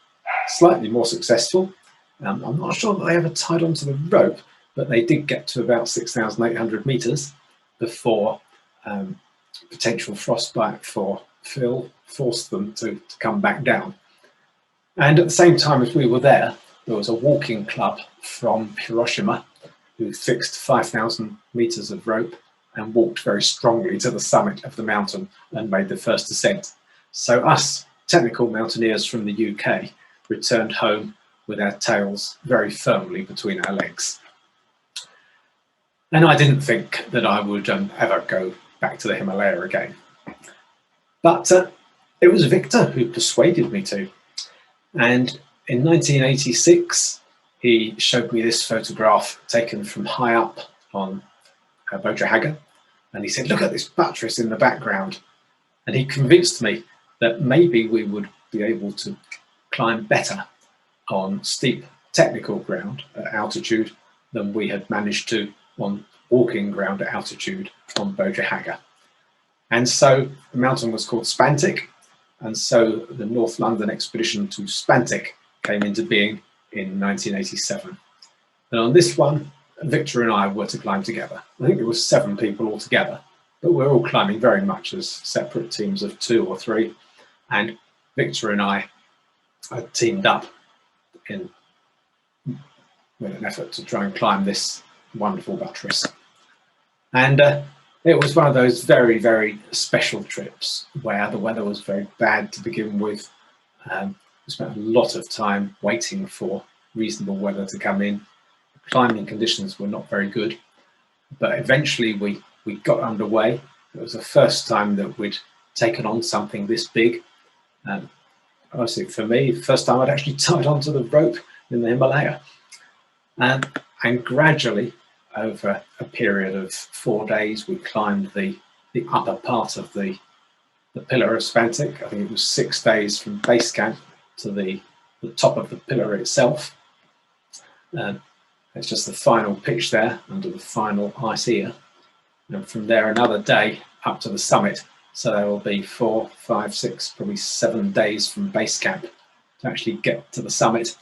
slightly more successful. I'm not sure that they ever tied onto the rope, but they did get to about 6,800 meters before potential frostbite for Phil forced them to come back down. And at the same time as we were there was a walking club from Hiroshima who fixed 5,000 meters of rope and walked very strongly to the summit of the mountain and made the first ascent. So us technical mountaineers from the UK returned home with our tails very firmly between our legs. And I didn't think that I would ever go back to the Himalaya again. But it was Victor who persuaded me to. And in 1986, he showed me this photograph taken from high up on Bojahanga. And he said, look at this buttress in the background. And he convinced me that maybe we would be able to climb better on steep technical ground at altitude than we had managed to on walking ground at altitude on Bojahanga. And so the mountain was called Spantic, and so the North London expedition to Spantic came into being in 1987. And on this one, Victor and I were to climb together. I think there were 7 people altogether, but we're all climbing very much as separate teams of 2 or 3. And Victor and I had teamed up with an effort to try and climb this wonderful buttress. And it was one of those very, very special trips where the weather was very bad to begin with. We spent a lot of time waiting for reasonable weather to come in. The climbing conditions were not very good, but eventually we got underway. It was the first time that we'd taken on something this big. Obviously for me, the first time I'd actually tied onto the rope in the Himalaya. And gradually, over a period of 4 days, we climbed the upper part of the pillar of Spantic. I think it was 6 days from base camp to the top of the pillar itself. It's just the final pitch there under the final ice ear. And from there, another day up to the summit. So there will be 4, 5, 6, probably 7 days from base camp to actually get to the summit.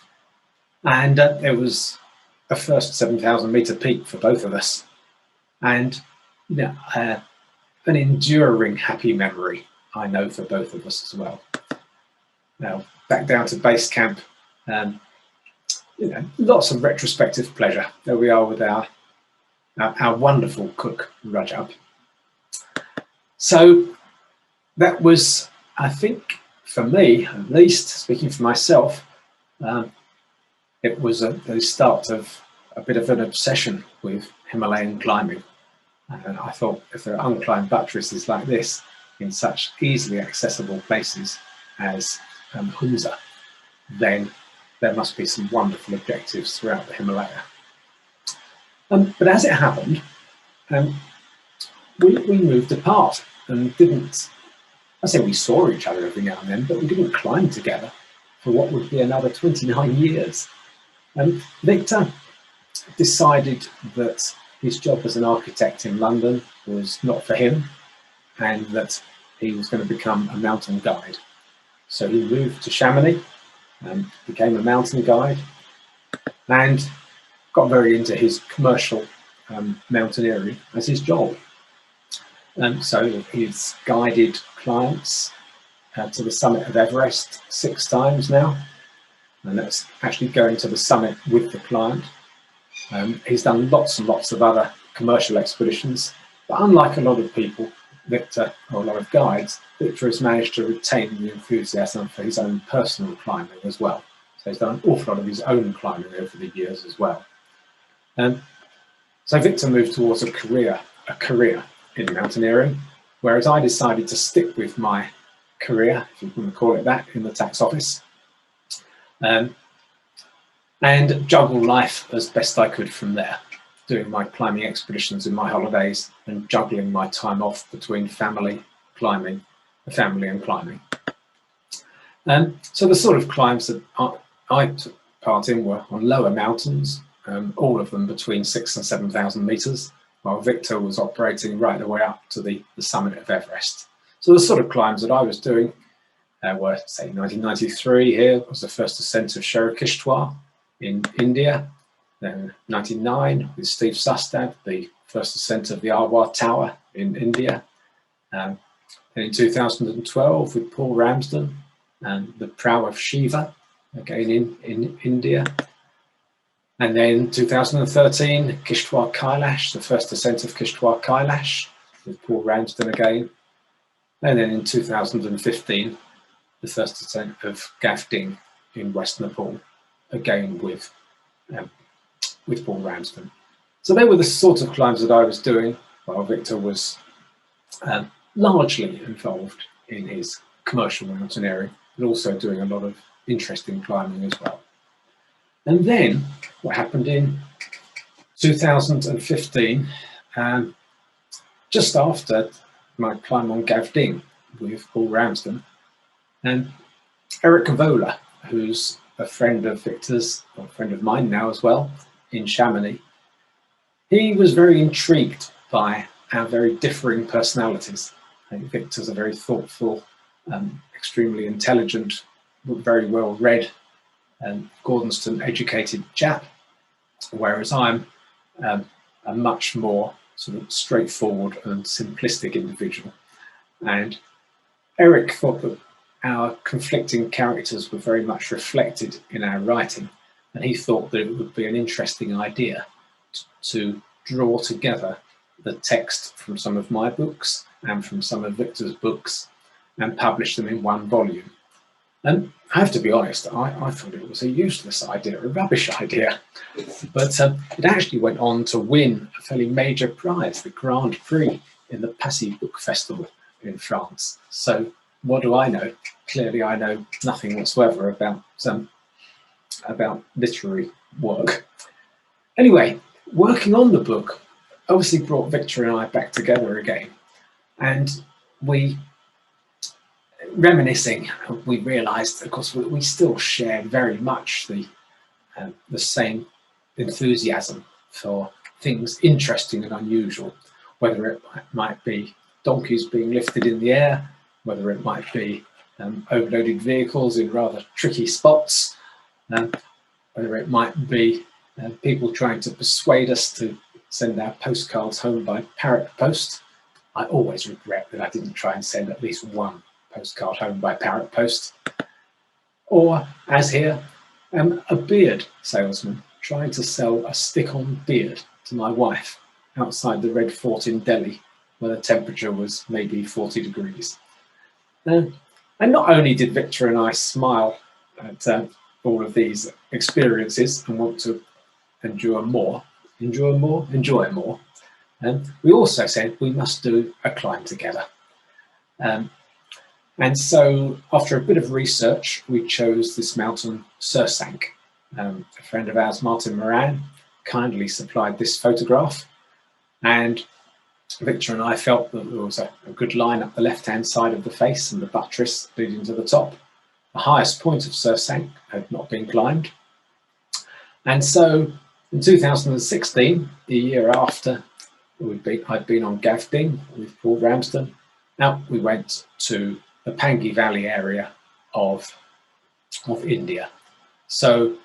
And it was a first 7,000 meter peak for both of us. And you know, an enduring happy memory, I know, for both of us as well. Now, back down to base camp, you know, lots of retrospective pleasure. There we are with our wonderful cook, Rajab. So that was, I think, for me, at least, speaking for myself, it was the start of a bit of an obsession with Himalayan climbing. And I thought, if there are unclimbed buttresses like this in such easily accessible places as Hunza, then there must be some wonderful objectives throughout the Himalaya. But as it happened, we moved apart and didn't, I say we saw each other every now and then, but we didn't climb together for what would be another 29 years. And Victor decided that his job as an architect in London was not for him, and that he was going to become a mountain guide. So he moved to Chamonix and became a mountain guide and got very into his commercial mountaineering as his job. So he's guided clients to the summit of Everest 6 times now, and that's actually going to the summit with the client. He's done lots and lots of other commercial expeditions, but unlike a lot of people, Victor, or a lot of guides, Victor has managed to retain the enthusiasm for his own personal climbing as well. So he's done an awful lot of his own climbing over the years as well. So Victor moved towards a career in mountaineering, whereas I decided to stick with my career, if you want to call it that, in the tax office, and juggle life as best I could from there, doing my climbing expeditions in my holidays and juggling my time off between family and climbing. So the sort of climbs that I took part in were on lower mountains, all of them between 6,000 and 7,000 meters, while Victor was operating right the way up to the summit of Everest. So the sort of climbs that I was doing were, say, 1993 here was the first ascent of Sherikishtwar in India. Then 1999 with Steve Sustad, the first ascent of the Arwar Tower in India. And in 2012 with Paul Ramsden and the Prow of Shiva, again in India. And then 2013, Kishtwar Kailash, the first ascent of Kishtwar Kailash with Paul Ramsden again. And then in 2015, the first ascent of Gavding in West Nepal, again with Paul Ramsden. So they were the sort of climbs that I was doing while Victor was largely involved in his commercial mountaineering, but also doing a lot of interesting climbing as well. And then what happened in 2015, just after my climb on Gavding with Paul Ramsden, and Erik Revol, who's a friend of Victor's, or a friend of mine now as well, in Chamonix, he was very intrigued by our very differing personalities. I think Victor's a very thoughtful, extremely intelligent, very well read, and Gordonston educated chap, whereas I'm a much more sort of straightforward and simplistic individual. And Erik thought that our conflicting characters were very much reflected in our writing, and he thought that it would be an interesting idea to draw together the text from some of my books and from some of Victor's books and publish them in one volume. And I have to be honest, I thought it was a useless idea, a rubbish idea. But it actually went on to win a fairly major prize, the Grand Prix in the Passy Book Festival in France. So what do I know? Clearly I know nothing whatsoever about literary work. Anyway, working on the book obviously brought Victor and I back together again. And we, reminiscing, we realised, of course, we still share very much the same enthusiasm for things interesting and unusual, whether it might be donkeys being lifted in the air, whether it might be overloaded vehicles in rather tricky spots, whether it might be people trying to persuade us to send our postcards home by parrot post. I always regret that I didn't try and send at least one postcard home by parrot post. Or, as here, a beard salesman trying to sell a stick-on beard to my wife outside the Red Fort in Delhi, where the temperature was maybe 40 degrees. And not only did Victor and I smile at all of these experiences and want to enjoy more, we also said we must do a climb together. And so after a bit of research, we chose this mountain Sersank. A friend of ours, Martin Moran, kindly supplied this photograph, and Victor and I felt that there was a good line up the left-hand side of the face and the buttress leading to the top. The highest point of Sersank had not been climbed. And so in 2016, the year after I'd been on Gavding with Paul Ramsden, out we went to the Pangi Valley area of India. So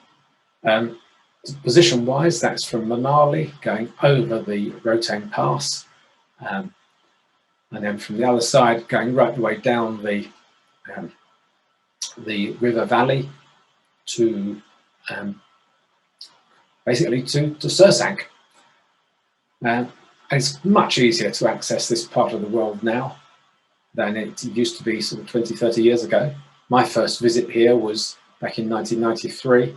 position-wise, that's from Manali going over the Rohtang Pass, and then from the other side going right the way down the river valley to basically to Sersank. And it's much easier to access this part of the world now than it used to be sort of 20, 30 years ago. My first visit here was back in 1993,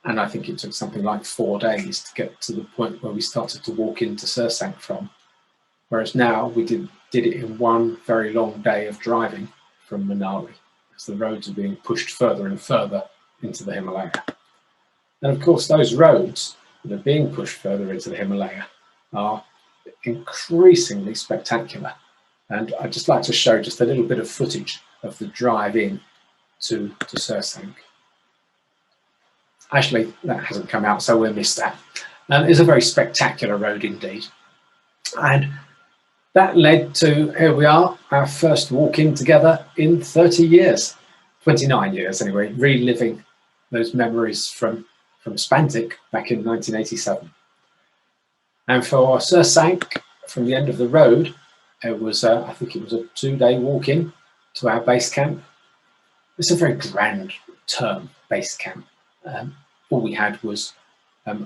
and I think it took something like 4 days to get to the point where we started to walk into Sersank from. Whereas now we did it in one very long day of driving from Manali, as the roads are being pushed further and further into the Himalaya. And of course, those roads that are being pushed further into the Himalaya are increasingly spectacular. And I'd just like to show just a little bit of footage of the drive in to Sersank. Actually, that hasn't come out, so we'll miss that. It's a very spectacular road indeed. And that led to, here we are, our first walk-in together in 30 years, 29 years anyway, reliving those memories from Spantic back in 1987. And for Sersank, from the end of the road, it was, I think it was a 2-day walk-in to our base camp. It's a very grand term, base camp. all we had was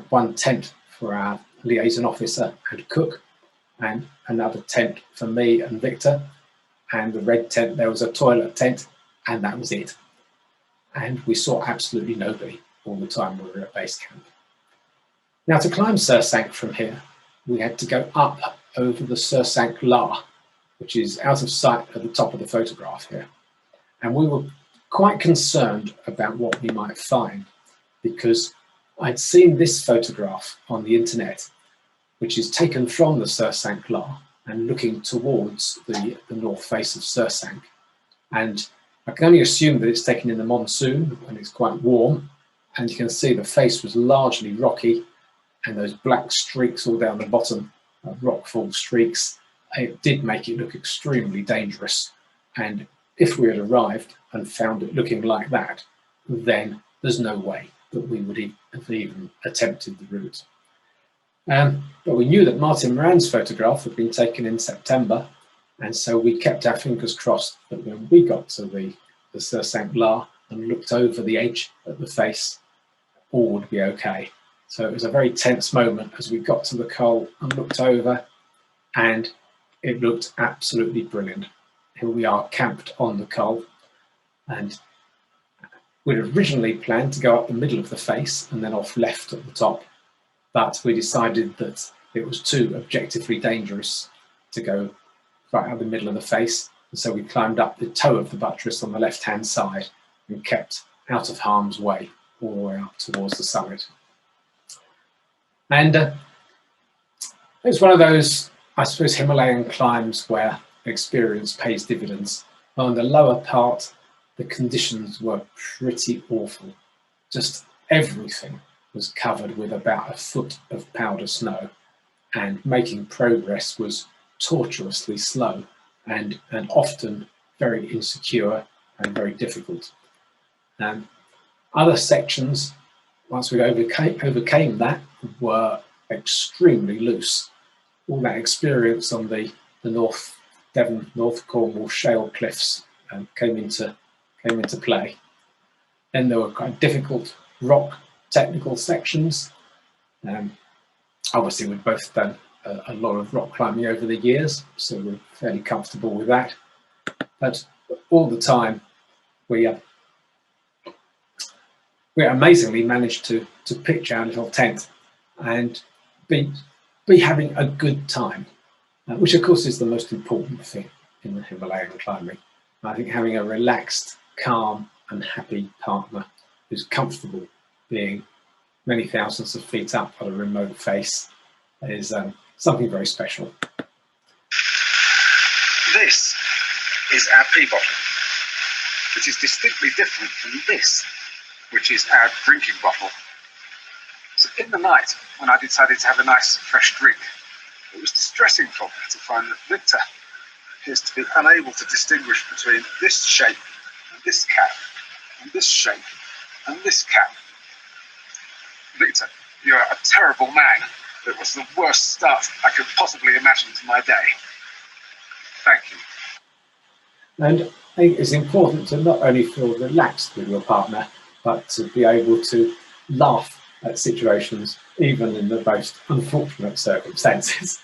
one tent for our liaison officer and cook, and another tent for me and Victor, and the red tent, there was a toilet tent, and that was it. And we saw absolutely nobody all the time we were at base camp. Now, to climb Sersank from here, we had to go up over the Sersank La, which is out of sight at the top of the photograph here. And we were quite concerned about what we might find, because I'd seen this photograph on the internet, which is taken from the Sersank La and looking towards the north face of Sersank. And I can only assume that it's taken in the monsoon when it's quite warm, and you can see the face was largely rocky, and those black streaks all down the bottom, rockfall streaks, it did make it look extremely dangerous. And if we had arrived and found it looking like that, then there's no way that we would have even attempted the route. But we knew that Martin Moran's photograph had been taken in September, and so we kept our fingers crossed that when we got to the Sersank La and looked over the edge at the face, all would be okay. So it was a very tense moment as we got to the col and looked over, and it looked absolutely brilliant. Here we are camped on the col, and we'd originally planned to go up the middle of the face and then off left at the top, but we decided that it was too objectively dangerous to go right out the middle of the face, and so we climbed up the toe of the buttress on the left-hand side and kept out of harm's way all the way up towards the summit. And it's one of those, I suppose, Himalayan climbs where experience pays dividends. On the lower part, the conditions were pretty awful. Just everything was covered with about a foot of powder snow, and making progress was tortuously slow and often very insecure and very difficult. Other sections, once we overcame that, were extremely loose. All that experience on the North Devon, North Cornwall shale cliffs came into play. Then there were quite difficult rock technical sections. Obviously, we'd both done a lot of rock climbing over the years, so we're fairly comfortable with that. But all the time, we amazingly managed to pitch our little tent and be having a good time, which of course is the most important thing in the Himalayan climbing. I think having a relaxed, calm and happy partner who's comfortable being many thousands of feet up on a remote face is something very special. This is our pee bottle. It is distinctly different from this, which is our drinking bottle. So in the night, when I decided to have a nice fresh drink, it was distressing for me to find that Victor appears to be unable to distinguish between this shape and this cap, and this shape and this cap. Victor, you're a terrible man. It was the worst start I could possibly imagine to my day. Thank you. And I think it's important to not only feel relaxed with your partner, but to be able to laugh at situations, even in the most unfortunate circumstances.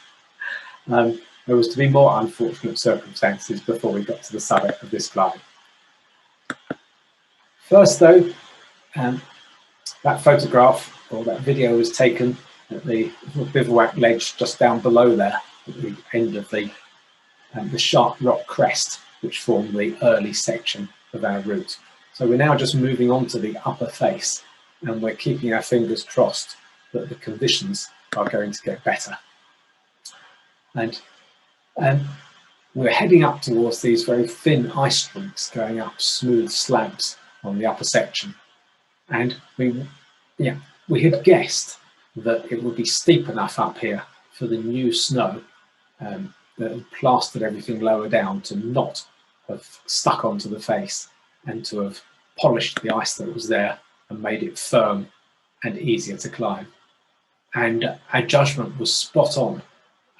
There was to be more unfortunate circumstances before we got to the summit of this climb. First though, that photograph or that video was taken at the bivouac ledge just down below there, at the end of the sharp rock crest, which formed the early section of our route. So we're now just moving on to the upper face, and we're keeping our fingers crossed that the conditions are going to get better. And we're heading up towards these very thin ice streaks going up smooth slabs on the upper section. And we had guessed that it would be steep enough up here for the new snow that had plastered everything lower down to not have stuck onto the face and to have polished the ice that was there and made it firm and easier to climb. And our judgment was spot on.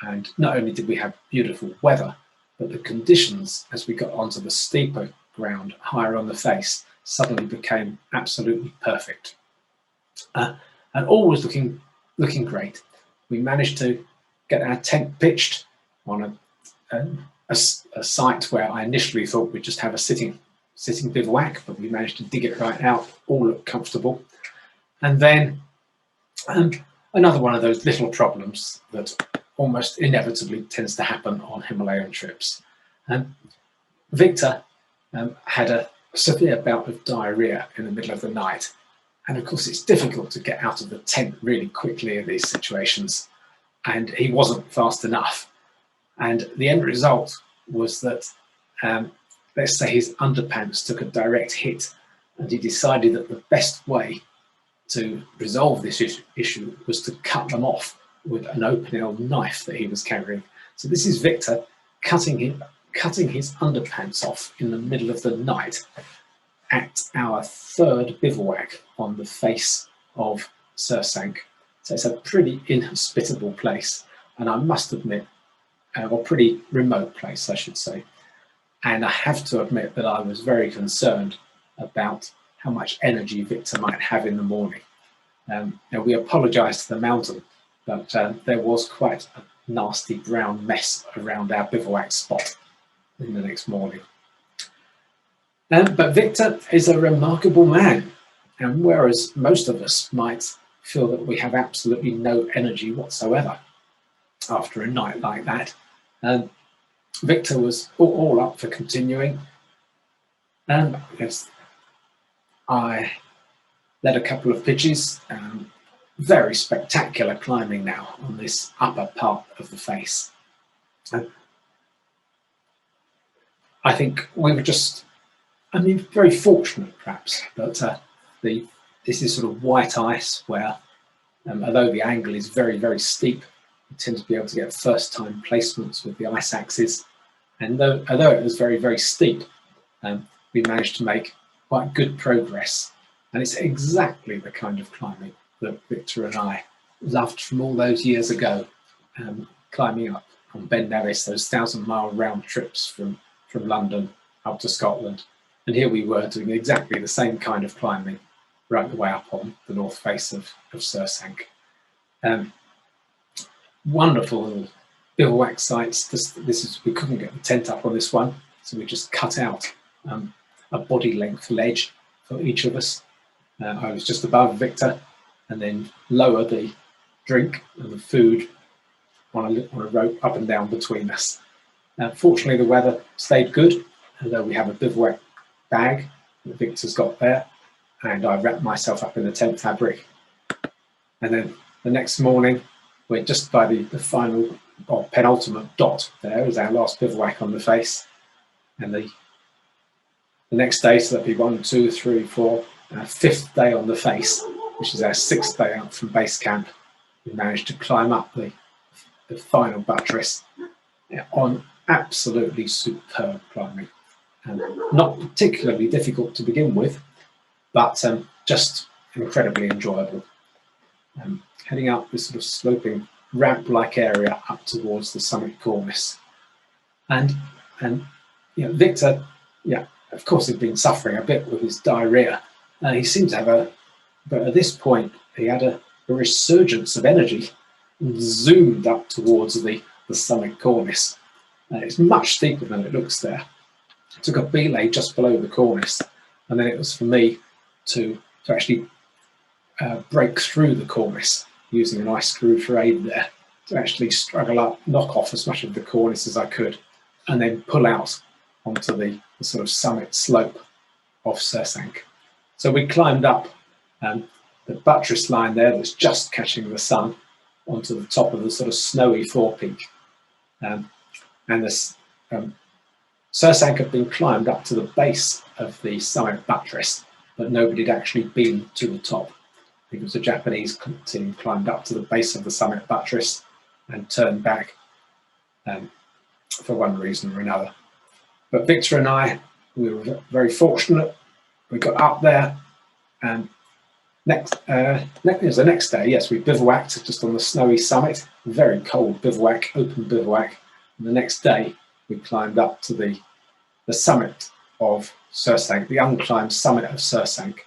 And not only did we have beautiful weather, but the conditions as we got onto the steeper ground higher on the face suddenly became absolutely perfect. and all was looking great. We managed to get our tent pitched on a site where I initially thought we'd just have a sitting bivouac, but we managed to dig it right out, all looked comfortable. And then another one of those little problems that almost inevitably tends to happen on Himalayan trips. Victor had a severe bout of diarrhea in the middle of the night. And of course, it's difficult to get out of the tent really quickly in these situations. And he wasn't fast enough. And the end result was that, let's say his underpants took a direct hit, and he decided that the best way to resolve this issue was to cut them off with an open-handled knife that he was carrying. So this is Victor cutting his underpants off in the middle of the night at our third bivouac on the face of Sersank. So it's a pretty inhospitable place, and I must admit, or pretty remote place, I should say. And I have to admit that I was very concerned about how much energy Victor might have in the morning. Now we apologised to the mountain, but there was quite a nasty brown mess around our bivouac spot in the next morning. But Victor is a remarkable man, and whereas most of us might feel that we have absolutely no energy whatsoever after a night like that, Victor was all up for continuing. Yes, I led a couple of pitches, very spectacular climbing now on this upper part of the face. I think we were just, very fortunate perhaps, but this is sort of white ice where, although the angle is very, very steep, you tend to be able to get first-time placements with the ice axes. And although it was very, very steep, we managed to make quite good progress. And it's exactly the kind of climbing that Victor and I loved from all those years ago, climbing up on Ben Nevis, those 1,000-mile round trips from London up to Scotland. And here we were doing exactly the same kind of climbing right the way up on the north face of Sersank. Wonderful little bivouac sites. We couldn't get the tent up on this one, so we just cut out a body length ledge for each of us. I was just above Victor, and then lower the drink and the food on a rope up and down between us. Fortunately, the weather stayed good, although we have a bivouac bag that Victor's got there, and I wrapped myself up in the tent fabric. And then the next morning, we're just by the final or penultimate dot. There is our last bivouac on the face, and the next day, so that'd be 1, 2, 3, 4, our 5th day on the face, which is our 6th day out from base camp. We managed to climb up the final buttress on absolutely superb climbing. Not particularly difficult to begin with, but just incredibly enjoyable. Heading up this sort of sloping ramp-like area up towards the summit cornice. And Victor, of course, had been suffering a bit with his diarrhea. He seemed to have but at this point, he had a resurgence of energy and zoomed up towards the summit cornice. It's much steeper than it looks there. I took a belay just below the cornice, and then it was for me to actually break through the cornice using an ice screw for aid there, to actually struggle up, knock off as much of the cornice as I could, and then pull out onto the sort of summit slope of Sersank. So we climbed up the buttress line there that's just catching the sun onto the top of the sort of snowy forepeak. And this Sersank had been climbed up to the base of the summit buttress, but nobody had actually been to the top. I think it was a Japanese team climbed up to the base of the summit buttress and turned back for one reason or another. But Victor and I, we were very fortunate. We got up there, and the next day, yes, we bivouacked just on the snowy summit, very cold bivouac, open bivouac. And the next day, we climbed up to the summit of Sersank, the unclimbed summit of Sersank,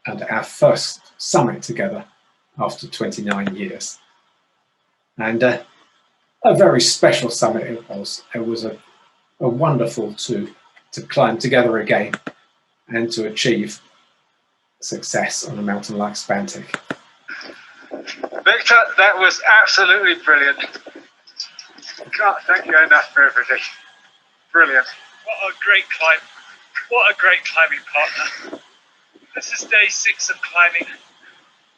and our first summit together after 29 years. And a very special summit it was. It was a wonderful to climb together again and to achieve success on a mountain like Spantic. Victor, that was absolutely brilliant. Can't thank you enough for everything. Brilliant. What a great climb. What a great climbing partner. This is day 6 of climbing.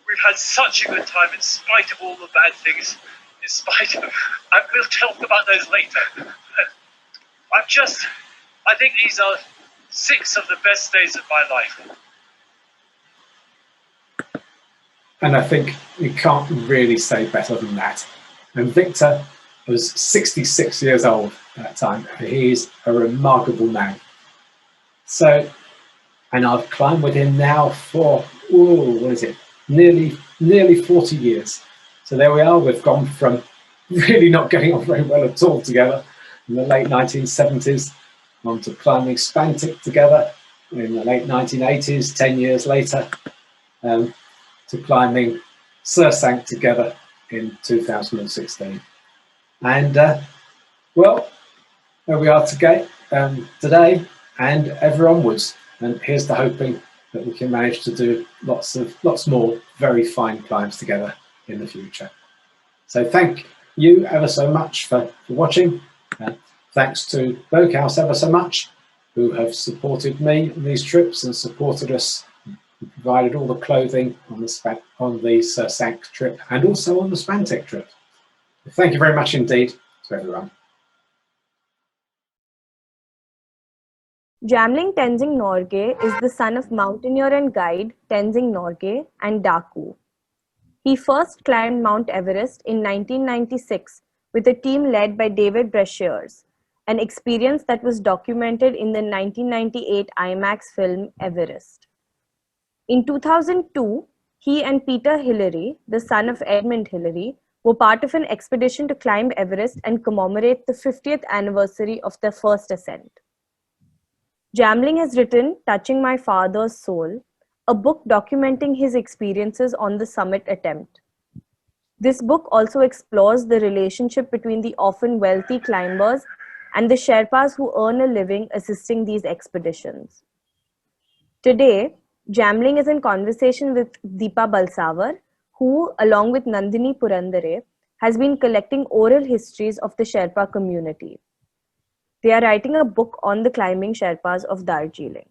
We've had such a good time in spite of all the bad things. In spite of... we'll talk about those later. I think these are 6 of the best days of my life. And I think you can't really say better than that. And Victor was 66 years old at that time. He's a remarkable man. So, and I've climbed with him now for, nearly 40 years. So there we are, we've gone from really not getting on very well at all together in the late 1970s, on to climbing Spantic together in the late 1980s, 10 years later, to climbing Sersank together in 2016. And well, there we are today and ever onwards. And here's the hoping that we can manage to do lots more very fine climbs together in the future. So thank you ever so much for watching. Thanks to Boathouse ever so much, who have supported me on these trips and supported us, provided all the clothing on the Sersank trip and also on the Spantic trip. Thank you very much indeed to everyone. Jamling Tenzing Norgay is the son of mountaineer and guide Tenzing Norgay and Daku. He first climbed Mount Everest in 1996 with a team led by David Brashears, an experience that was documented in the 1998 IMAX film Everest. In 2002, he and Peter Hillary, the son of Edmund Hillary, were part of an expedition to climb Everest and commemorate the 50th anniversary of their first ascent. Jamling has written Touching My Father's Soul, a book documenting his experiences on the summit attempt. This book also explores the relationship between the often wealthy climbers and the Sherpas who earn a living assisting these expeditions. Today, Jamling is in conversation with Deepa Balsavar, who, along with Nandini Purandare, has been collecting oral histories of the Sherpa community. They are writing a book on the climbing Sherpas of Darjeeling.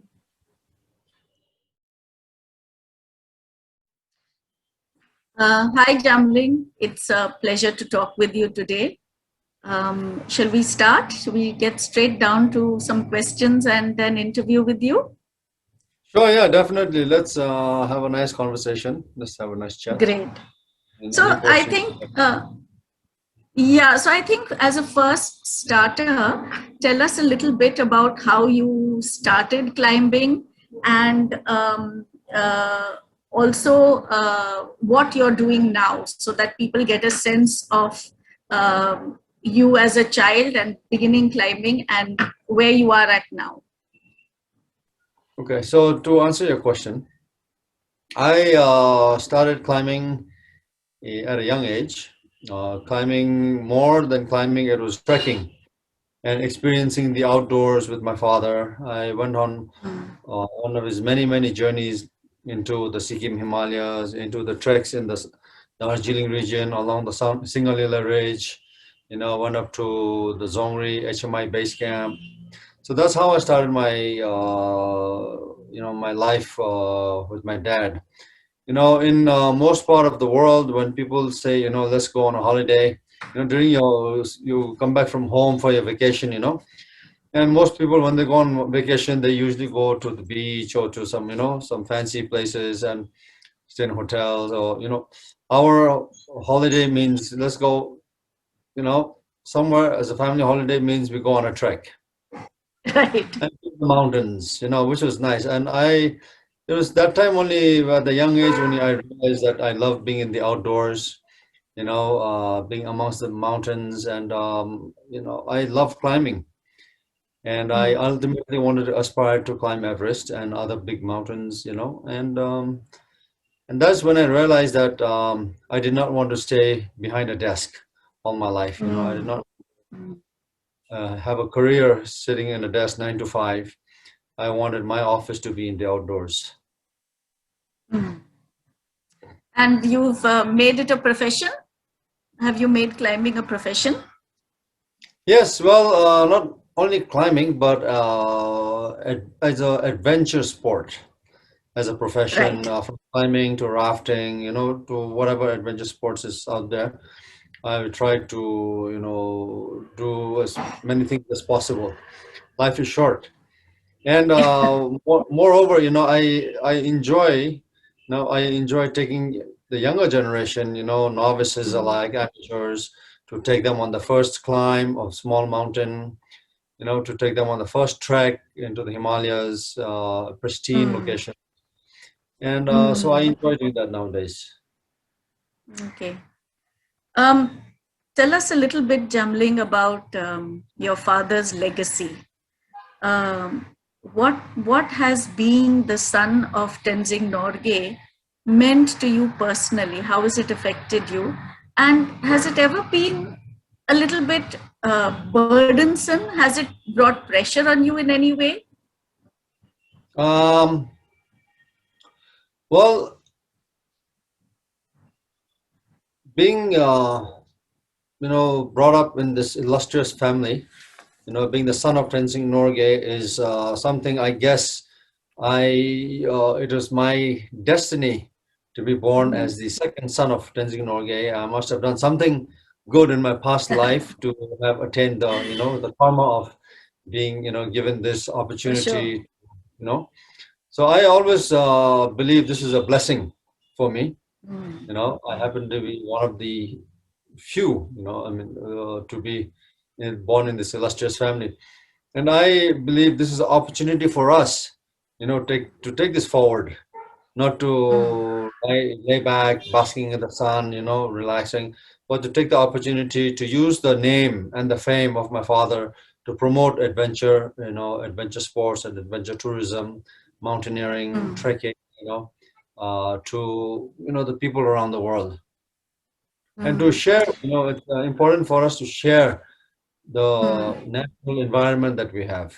Hi, Jamling. It's a pleasure to talk with you today. Shall we start? Shall we get straight down to some questions and then interview with you? Sure, yeah, definitely. Let's have a nice conversation. Let's have a nice chat. Great. So I think, so I think as a first starter, tell us a little bit about how you started climbing and also what you're doing now, so that people get a sense of you as a child and beginning climbing and where you are at now. Okay, so to answer your question, I started climbing at a young age. Climbing more than climbing, it was trekking and experiencing the outdoors with my father. I went on one of his many journeys into the Sikkim Himalayas, into the treks in the Darjeeling region, along the Singalila Ridge, went up to the Zongri HMI base camp. So that's how I started my, my life with my dad. In most part of the world, when people say, let's go on a holiday, during you come back from home for your vacation, and most people, when they go on vacation, they usually go to the beach or to some fancy places and stay in hotels, or, our holiday means let's go, somewhere. As a family holiday means we go on a trek. Right. And the mountains, which was nice. And it was that time only at the young age when I realized that I love being in the outdoors, being amongst the mountains, and I love climbing. And I ultimately wanted to aspire to climb Everest and other big mountains, and that's when I realized that I did not want to stay behind a desk all my life. I did not have a career sitting in a desk 9 to 5. I wanted my office to be in the outdoors. And you've made it a profession? Have you made climbing a profession? Yes, well, not only climbing, but as an adventure sport, as a profession, Right. from climbing to rafting, to whatever adventure sports is out there. I try to, do as many things as possible. Life is short. And moreover, I enjoy taking the younger generation, novices alike, amateurs, to take them on the first climb of small mountain, to take them on the first trek into the Himalayas, pristine location. And so I enjoy doing that nowadays. Okay. Tell us a little bit, Jamling, about your father's legacy. What has being the son of Tenzing Norgay meant to you personally? How has it affected you? And has it ever been a little bit burdensome? Has it brought pressure on you in any way? Well, being brought up in this illustrious family, being the son of Tenzing Norgay is something, I guess, it was my destiny to be born as the second son of Tenzing Norgay. I must have done something good in my past life to have attained the karma of being, given this opportunity, So I always believe this is a blessing for me. I happen to be one of the few, to be born in this illustrious family. And I believe this is an opportunity for us, to take this forward, not to lay back, basking in the sun, relaxing, but to take the opportunity to use the name and the fame of my father to promote adventure, adventure sports and adventure tourism, mountaineering, trekking, to, the people around the world. And to share, it's important for us to share the natural environment that we have.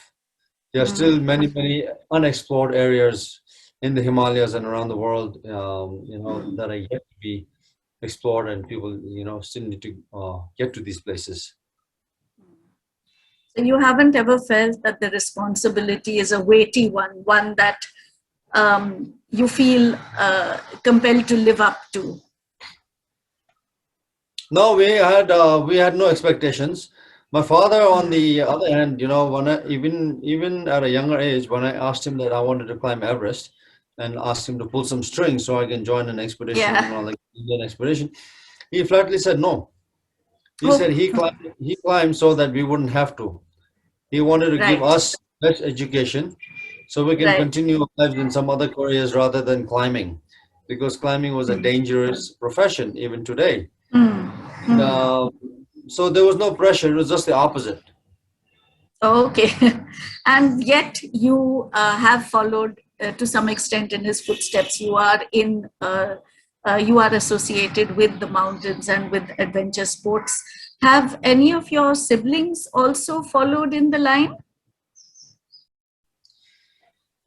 There are still many, many unexplored areas in the Himalayas and around the world, that are yet to be explored, and people, still need to get to these places. So you haven't ever felt that the responsibility is a weighty one that you feel compelled to live up to? No, we had no expectations. My father, on the other hand, when even at a younger age, when I asked him that I wanted to climb Everest, and asked him to pull some strings so I can join an expedition, like Indian expedition, he flatly said no. He said he climbed so that we wouldn't have to. He wanted to give us best education so we can continue our lives in some other careers rather than climbing, because climbing was a dangerous profession even today. So there was no pressure, it was just the opposite. Okay. And yet you have followed to some extent in his footsteps. You are associated with the mountains and with adventure sports. Have any of your siblings also followed in the line?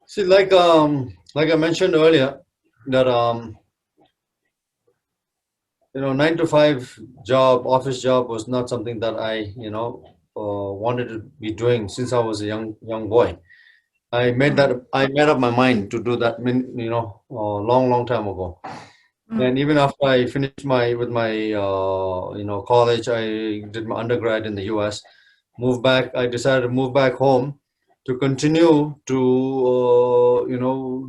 See, like I mentioned earlier, that 9 to 5 office job was not something that I wanted to be doing since I was a young boy. I made up my mind to do that, long time ago. And even after I finished my college, I did my undergrad in the US. I decided to move back home to continue to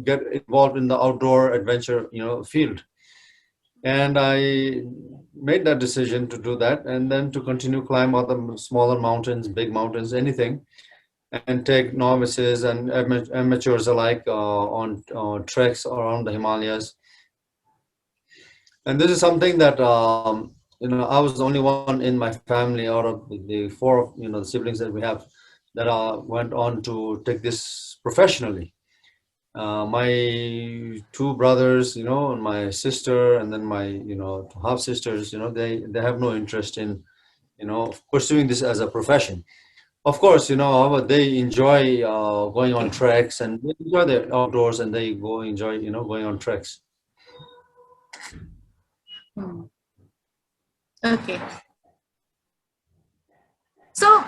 get involved in the outdoor adventure field. And I made that decision to do that, and then to continue climb other smaller mountains, big mountains, anything, and take novices and amateurs alike on treks around the Himalayas. And this is something that I was the only one in my family out of the 4 the siblings that we have, that went on to take this professionally. My two brothers, and my sister, and then my, half sisters, they have no interest in, pursuing this as a profession. Of course, however, they enjoy going on treks, and they enjoy the outdoors, and they enjoy, going on treks. Okay. So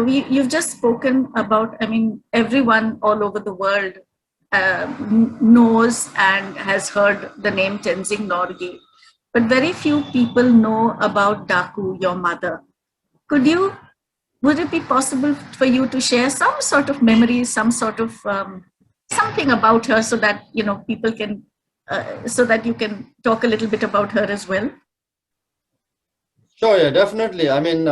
you've just spoken about, I mean, everyone all over the world knows and has heard the name Tenzing Norgay, but very few people know about Daku, your mother. Would it be possible for you to share some sort of memories, some sort of something about her, so that people can, so that you can talk a little bit about her as well? Sure, yeah, definitely. I mean,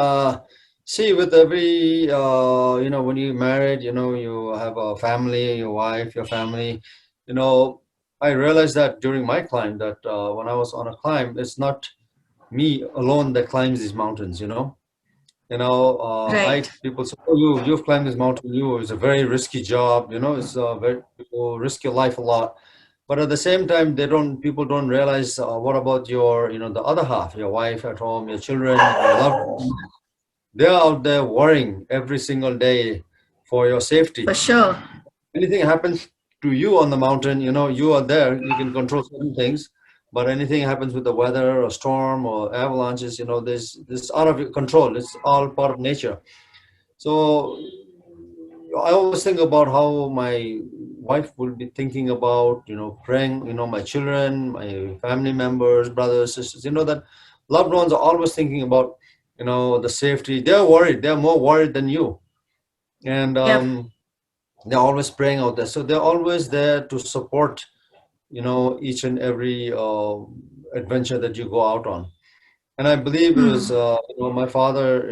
see, with every, when you married, you have a family, your wife, your family, I realized that during my climb that when I was on a climb, it's not me alone that climbs these mountains, Right. people say, oh, you've climbed this mountain, it's a very risky job, it's you risk your life a lot. But at the same time, people don't realize what about your, the other half, your wife at home, your children, your loved ones. They're out there worrying every single day for your safety. For sure. Anything happens to you on the mountain, you are there, you can control certain things, but anything happens with the weather or storm or avalanches, this out of your control. It's all part of nature. So I always think about how my wife will be thinking about, praying, my children, my family members, brothers, sisters, that loved ones are always thinking about, the safety. They're worried. They're more worried than you. And they're always praying out there. So they're always there to support, each and every adventure that you go out on. And I believe it was, my father,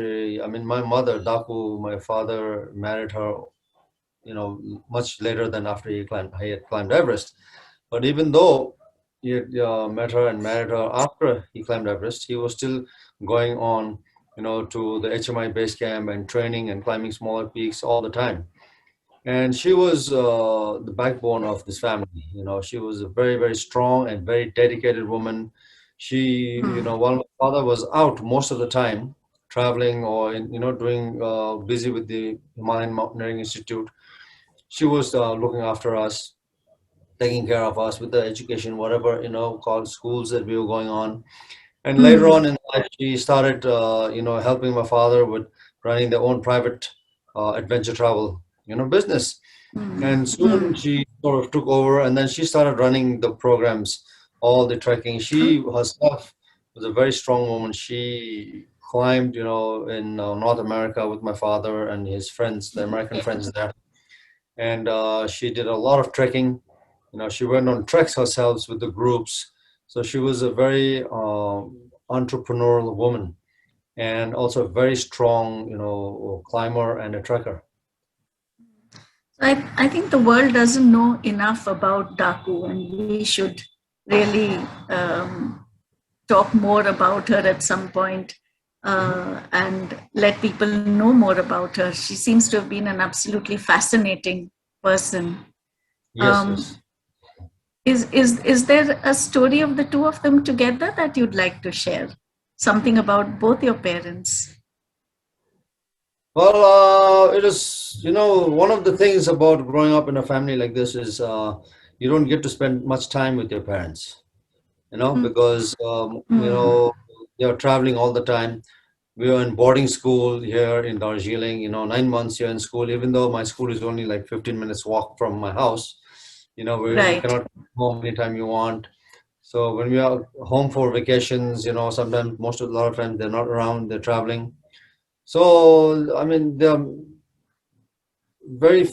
my mother, Daku, my father married her, much later than after he had climbed Everest. But even though he had met her and married her after he climbed Everest, he was still going on, to the HMI base camp and training and climbing smaller peaks all the time. And she was the backbone of this family. She was a very, very strong and very dedicated woman. She, while my father was out most of the time, traveling or, doing busy with the Himalayan Mountaineering Institute, she was looking after us, taking care of us with the education, whatever, called schools that we were going on. And later on in life, she started, helping my father with running their own private adventure travel, business. And soon she sort of took over, and then she started running the programs, all the trekking. She herself was a very strong woman. She climbed, in North America with my father and his friends, the American friends there. And she did a lot of trekking. She went on treks herself with the groups. So she was a very entrepreneurial woman, and also a very strong, climber and a trekker. I think the world doesn't know enough about Daku, and we should really talk more about her at some point, and let people know more about her. She seems to have been an absolutely fascinating person. Yes. Is there a story of the two of them together that you'd like to share? Something about both your parents? Well, it is, one of the things about growing up in a family like this is you don't get to spend much time with your parents, because, they're traveling all the time. We were in boarding school here in Darjeeling, 9 months here in school, even though my school is only like 15 minutes walk from my house. We Right. cannot come home anytime you want. So when we are home for vacations, sometimes, a lot of times they're not around, they're traveling. So, I mean, there are very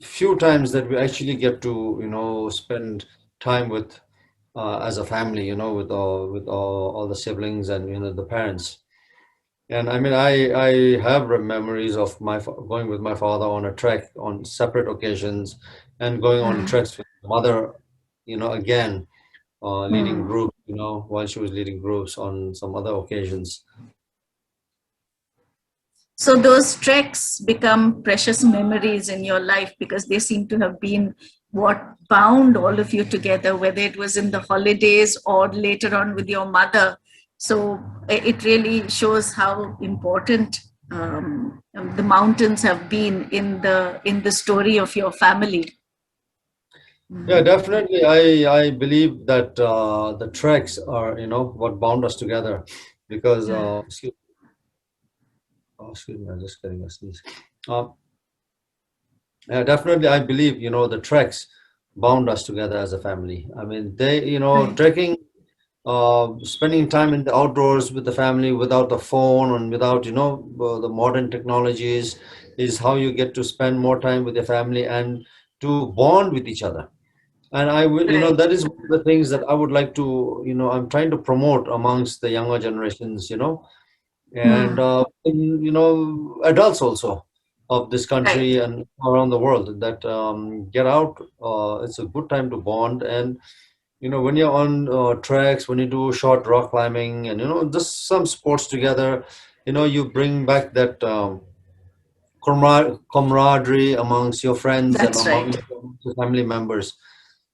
few times that we actually get to, spend time with, as a family, with all the siblings and, the parents. And I mean, I have memories of going with my father on a trek on separate occasions, and going on treks with my mother, again, leading groups, while she was leading groups on some other occasions. So those treks become precious memories in your life because they seem to have been what bound all of you together, whether it was in the holidays or later on with your mother. So it really shows how important the mountains have been in the story of your family. Yeah, definitely. I believe that the treks are, what bound us together, because excuse me, I'm just getting a sneeze. Yeah, definitely. I believe, the treks bound us together as a family. I mean, Right. trekking, spending time in the outdoors with the family without the phone and without, the modern technologies is how you get to spend more time with your family and to bond with each other. And I will, Right. that is one of the things that I would like to, I'm trying to promote amongst the younger generations, and adults also of this country Right. and around the world, that get out. It's a good time to bond. And when you're on treks, when you do short rock climbing, and just some sports together, you bring back that camaraderie amongst your friends and That's right. amongst your family members.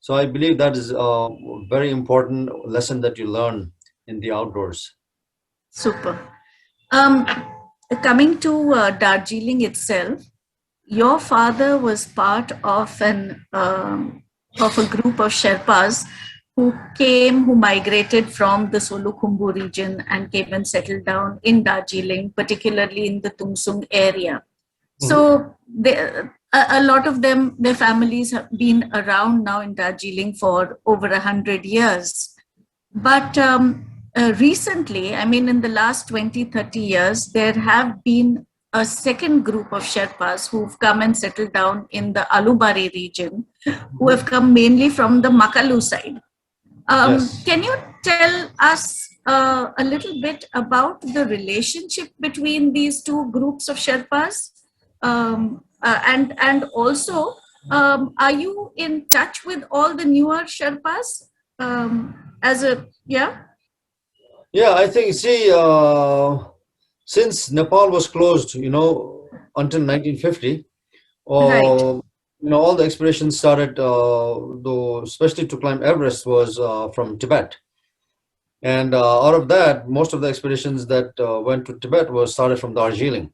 So I believe that is a very important lesson that you learn in the outdoors. Super. Um, Coming to Darjeeling itself, your father was part of of a group of Sherpas who migrated from the Solukhumbu region and came and settled down in Darjeeling, particularly in the Tungsung area. So a lot of them, their families have been around now in Darjeeling for over 100 years. But recently, I mean, in the last 20, 30 years, there have been a second group of Sherpas who've come and settled down in the Alubari region, who have come mainly from the Makalu side. Yes. Can you tell us a little bit about the relationship between these two groups of Sherpas? And also, are you in touch with all the newer Sherpas? Yeah? Yeah, I think, see, since Nepal was closed, until 1950, Right. all the expeditions started, though, especially to climb Everest, was from Tibet. And out of that, most of the expeditions that went to Tibet was started from Darjeeling.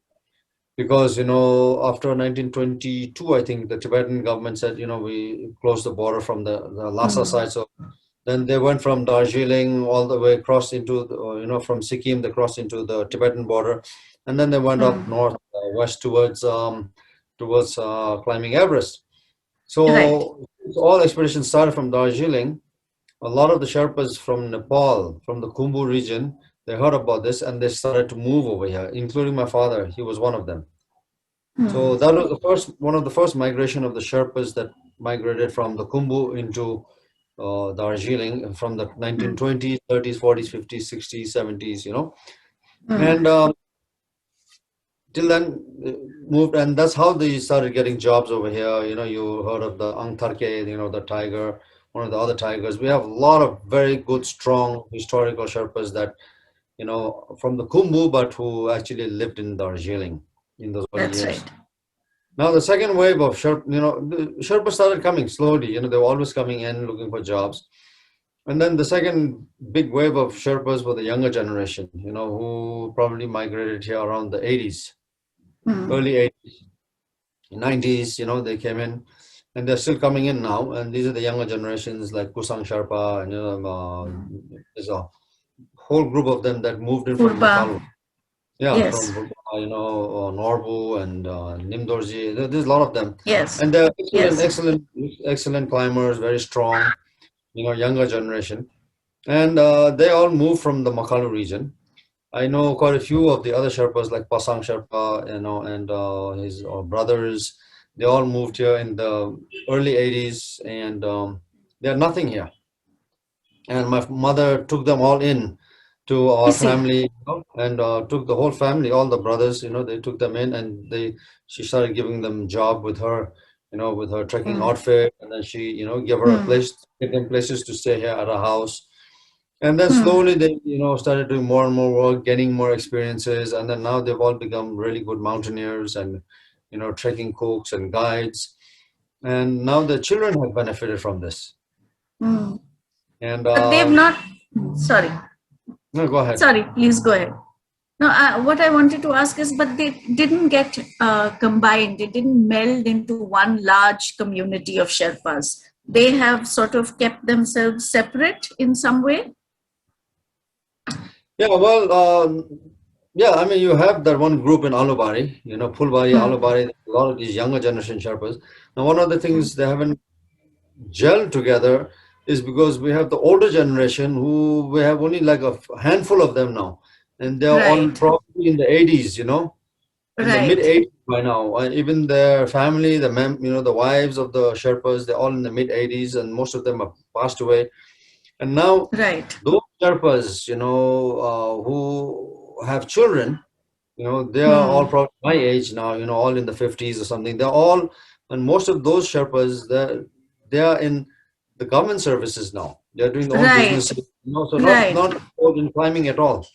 Because, after 1922, I think the Tibetan government said, we closed the border from the Lhasa side. So then they went from Darjeeling all the way across into, from Sikkim, they crossed into the Tibetan border. And then they went up north, west towards climbing Everest. So all expeditions started from Darjeeling. A lot of the Sherpas from Nepal, from the Khumbu region, they heard about this and they started to move over here, including my father. He was one of them. So that was one of the first migration of the Sherpas that migrated from the Khumbu into Darjeeling from the 1920s, 30s, 40s, 50s, 60s, 70s, And till then moved, and that's how they started getting jobs over here. You heard of the Angtarke, the tiger, one of the other tigers. We have a lot of very good, strong historical Sherpas that, from the Khumbu, but who actually lived in Darjeeling in those early That's years. right. Now the second wave of the Sherpas started coming slowly. They were always coming in looking for jobs. And then the second big wave of Sherpas were the younger generation, who probably migrated here around the 80s, early 80s, 90s, they came in, and they're still coming in now. And these are the younger generations like Kusang Sherpa, and there's a whole group of them that moved in from Makalu. Yeah, Yes. from Norbu and Nimdorji. There's a lot of them. Yes. And they're Yes. excellent climbers, very strong, younger generation. And they all moved from the Makalu region. I know quite a few of the other Sherpas like Pasang Sherpa, and his brothers. They all moved here in the early 80s, and they had nothing here. And my mother took them all in to our family, and took the whole family, all the brothers, they took them in, and she started giving them job with her, with her trekking outfit, and then she, give her a place, give them places to stay here at her house. And then slowly they, started doing more and more work, getting more experiences. And then now they've all become really good mountaineers and, trekking cooks and guides. And now the children have benefited from this. Mm. And But they've not, sorry. No, go ahead. Sorry, please go ahead. No, what I wanted to ask is, but they didn't get combined. They didn't meld into one large community of Sherpas. They have sort of kept themselves separate in some way. Yeah, well, yeah, I mean, you have that one group in Alubari, Phulbari, Alubari, a lot of these younger generation Sherpas. Now, one of the things they haven't gelled together is because we have the older generation who we have only like a handful of them now. And they're all probably in the 80s, in the mid 80s by now. And even their family, the wives of the Sherpas, they're all in the mid 80s, and most of them have passed away. And now those Sherpas, who have children, they are all probably my age now, all in the 50s or something. They're all, and most of those Sherpas, they are in the government services now. They're doing their own businesses, so not involved in climbing at all.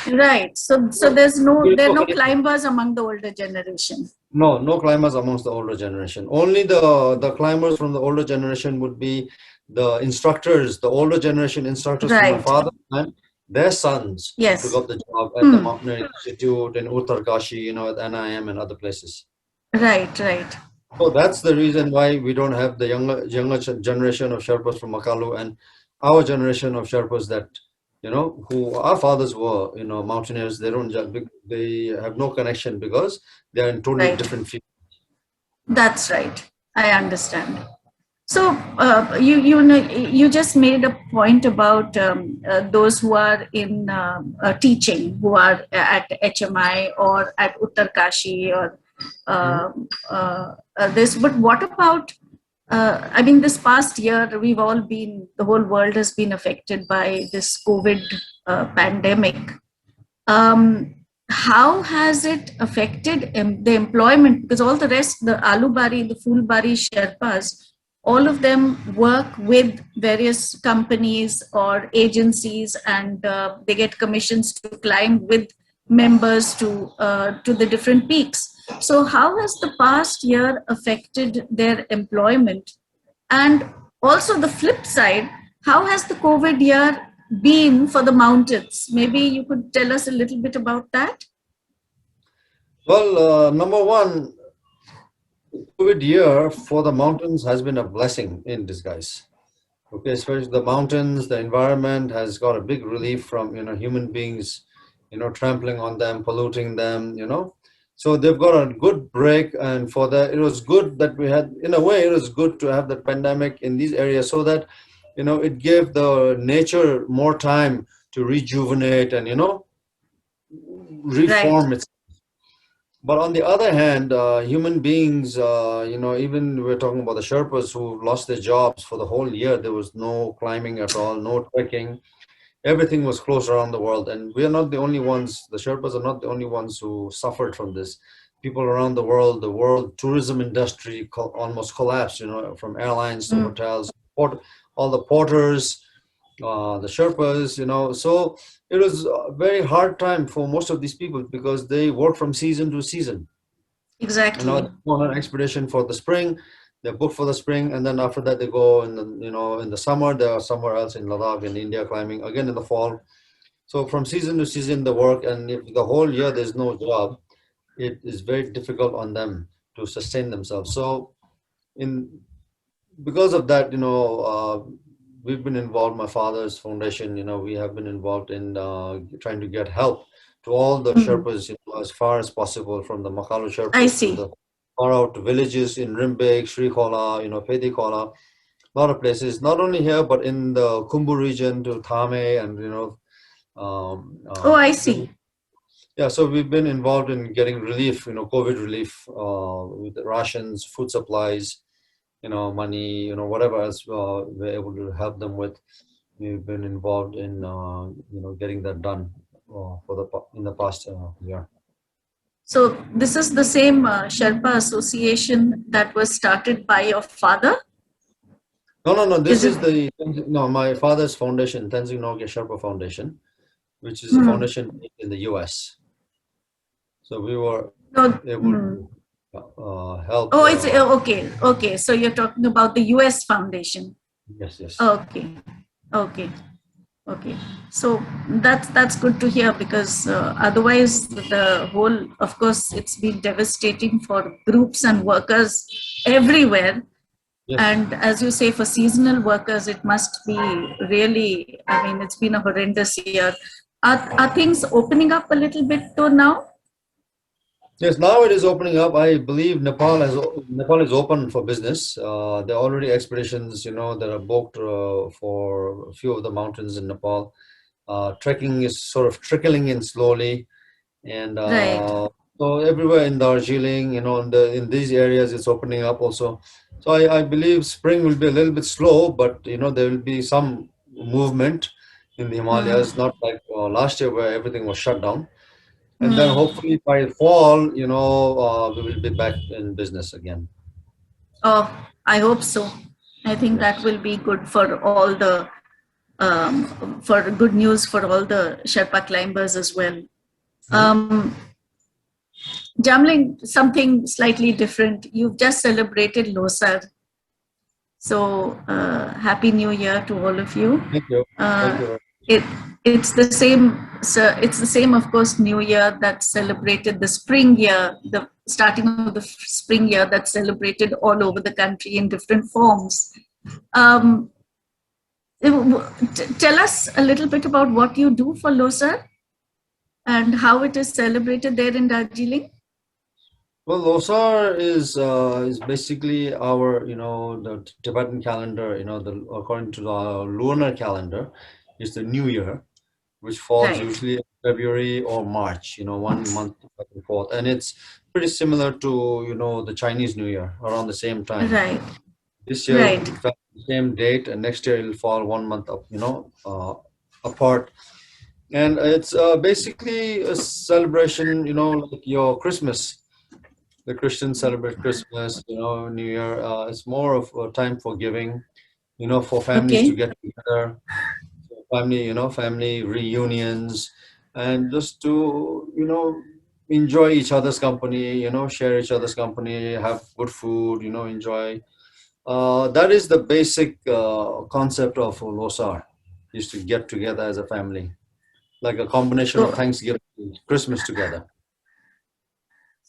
Right. So there are no climbers among the older generation. No climbers amongst the older generation. Only the climbers from the older generation would be the instructors, the older generation instructors from my father and their sons took up the job at the Mountaineering Institute in Uttarkashi, at NIM and other places. Right. So that's the reason why we don't have the younger generation of Sherpas from Makalu and our generation of Sherpas that, who our fathers were, mountaineers. They have no connection because they are in totally different fields. That's right. I understand. So you just made a point about those who are in teaching, who are at HMI or at Uttarkashi or this. But what about? I mean, this past year, the whole world has been affected by this COVID pandemic. How has it affected the employment? Because all the rest, the Alubari, the Phulbari Sherpas, all of them work with various companies or agencies, and they get commissions to climb with members to the different peaks. So how has the past year affected their employment? And also the flip side, how has the COVID year been for the mountains? Maybe you could tell us a little bit about that. Well, number one, COVID year for the mountains has been a blessing in disguise. Okay, especially the mountains, the environment has got a big relief from human beings, trampling on them, polluting them, So they've got a good break, and for that, it was good that we had, in a way, it was good to have the pandemic in these areas so that, it gave the nature more time to rejuvenate and, reform itself. But on the other hand, human beings, even we're talking about the Sherpas who lost their jobs for the whole year. There was no climbing at all, no trekking. Everything was closed around the world. And we are not the only ones, the Sherpas are not the only ones who suffered from this. People around the world tourism industry almost collapsed, from airlines to hotels, all the porters, the Sherpas, So it was a very hard time for most of these people because they work from season to season. Exactly. They go on an expedition for the spring, they're booked for the spring, and then after that they go in the summer, they are somewhere else in Ladakh, in India, climbing again in the fall. So from season to season they work, and if the whole year there's no job, it is very difficult on them to sustain themselves. So because of that, we've been involved, my father's foundation, we have been involved in trying to get help to all the Sherpas, as far as possible, from the Makalu Sherpas to the far out villages in Rimbek, Srikola, Pedikola, a lot of places, not only here, but in the Khumbu region to Thame and, I see. Yeah, so we've been involved in getting relief, COVID relief, with the rations, food supplies, money, whatever else we're able to help them with. We've been involved in, getting that done in the past year. So this is the same Sherpa association that was started by your father? No. This Is is my father's foundation, Tenzing Norgay Sherpa Foundation, which is a foundation in the US. So we were able to help. Oh, it's okay. Okay, so you're talking about the US Foundation. Yes. Okay. So that's good to hear, because otherwise the whole, of course, it's been devastating for groups and workers everywhere. Yes. And as you say, for seasonal workers, it must be really, I mean, it's been a horrendous year. Are things opening up a little bit though now? Yes, now it is opening up. I believe Nepal is open for business. There are already expeditions, that are booked for a few of the mountains in Nepal. Trekking is sort of trickling in slowly, and Right. so everywhere in Darjeeling, in these areas, it's opening up also. So I believe spring will be a little bit slow, but there will be some movement in the Himalayas, not like last year where everything was shut down. And then hopefully by fall, we will be back in business again. Oh, I hope so. I think that will be good for all the, for good news for all the Sherpa climbers as well. Jamling, something slightly different. You've just celebrated Losar. So Happy New Year to all of you. Thank you. Thank you. It's the same. So it's the same, of course, New Year that celebrated the spring year, the starting of the spring year that's celebrated all over the country in different forms. Tell us a little bit about what you do for Losar and how it is celebrated there in Darjeeling. Well, Losar is basically our, the Tibetan calendar, according to the lunar calendar, is the New Year, which falls usually in February or March, 1 month back and forth. And it's pretty similar to, the Chinese New Year, around the same time. Right. This year, it fell the same date, and next year it'll fall 1 month up, apart. And it's basically a celebration, like your Christmas. The Christians celebrate Christmas, New Year. It's more of a time for giving, for families to get together, family reunions, and just to, enjoy each other's company, share each other's company, have good food, enjoy. That is the basic concept of Losar, is to get together as a family, like a combination of Thanksgiving and Christmas together.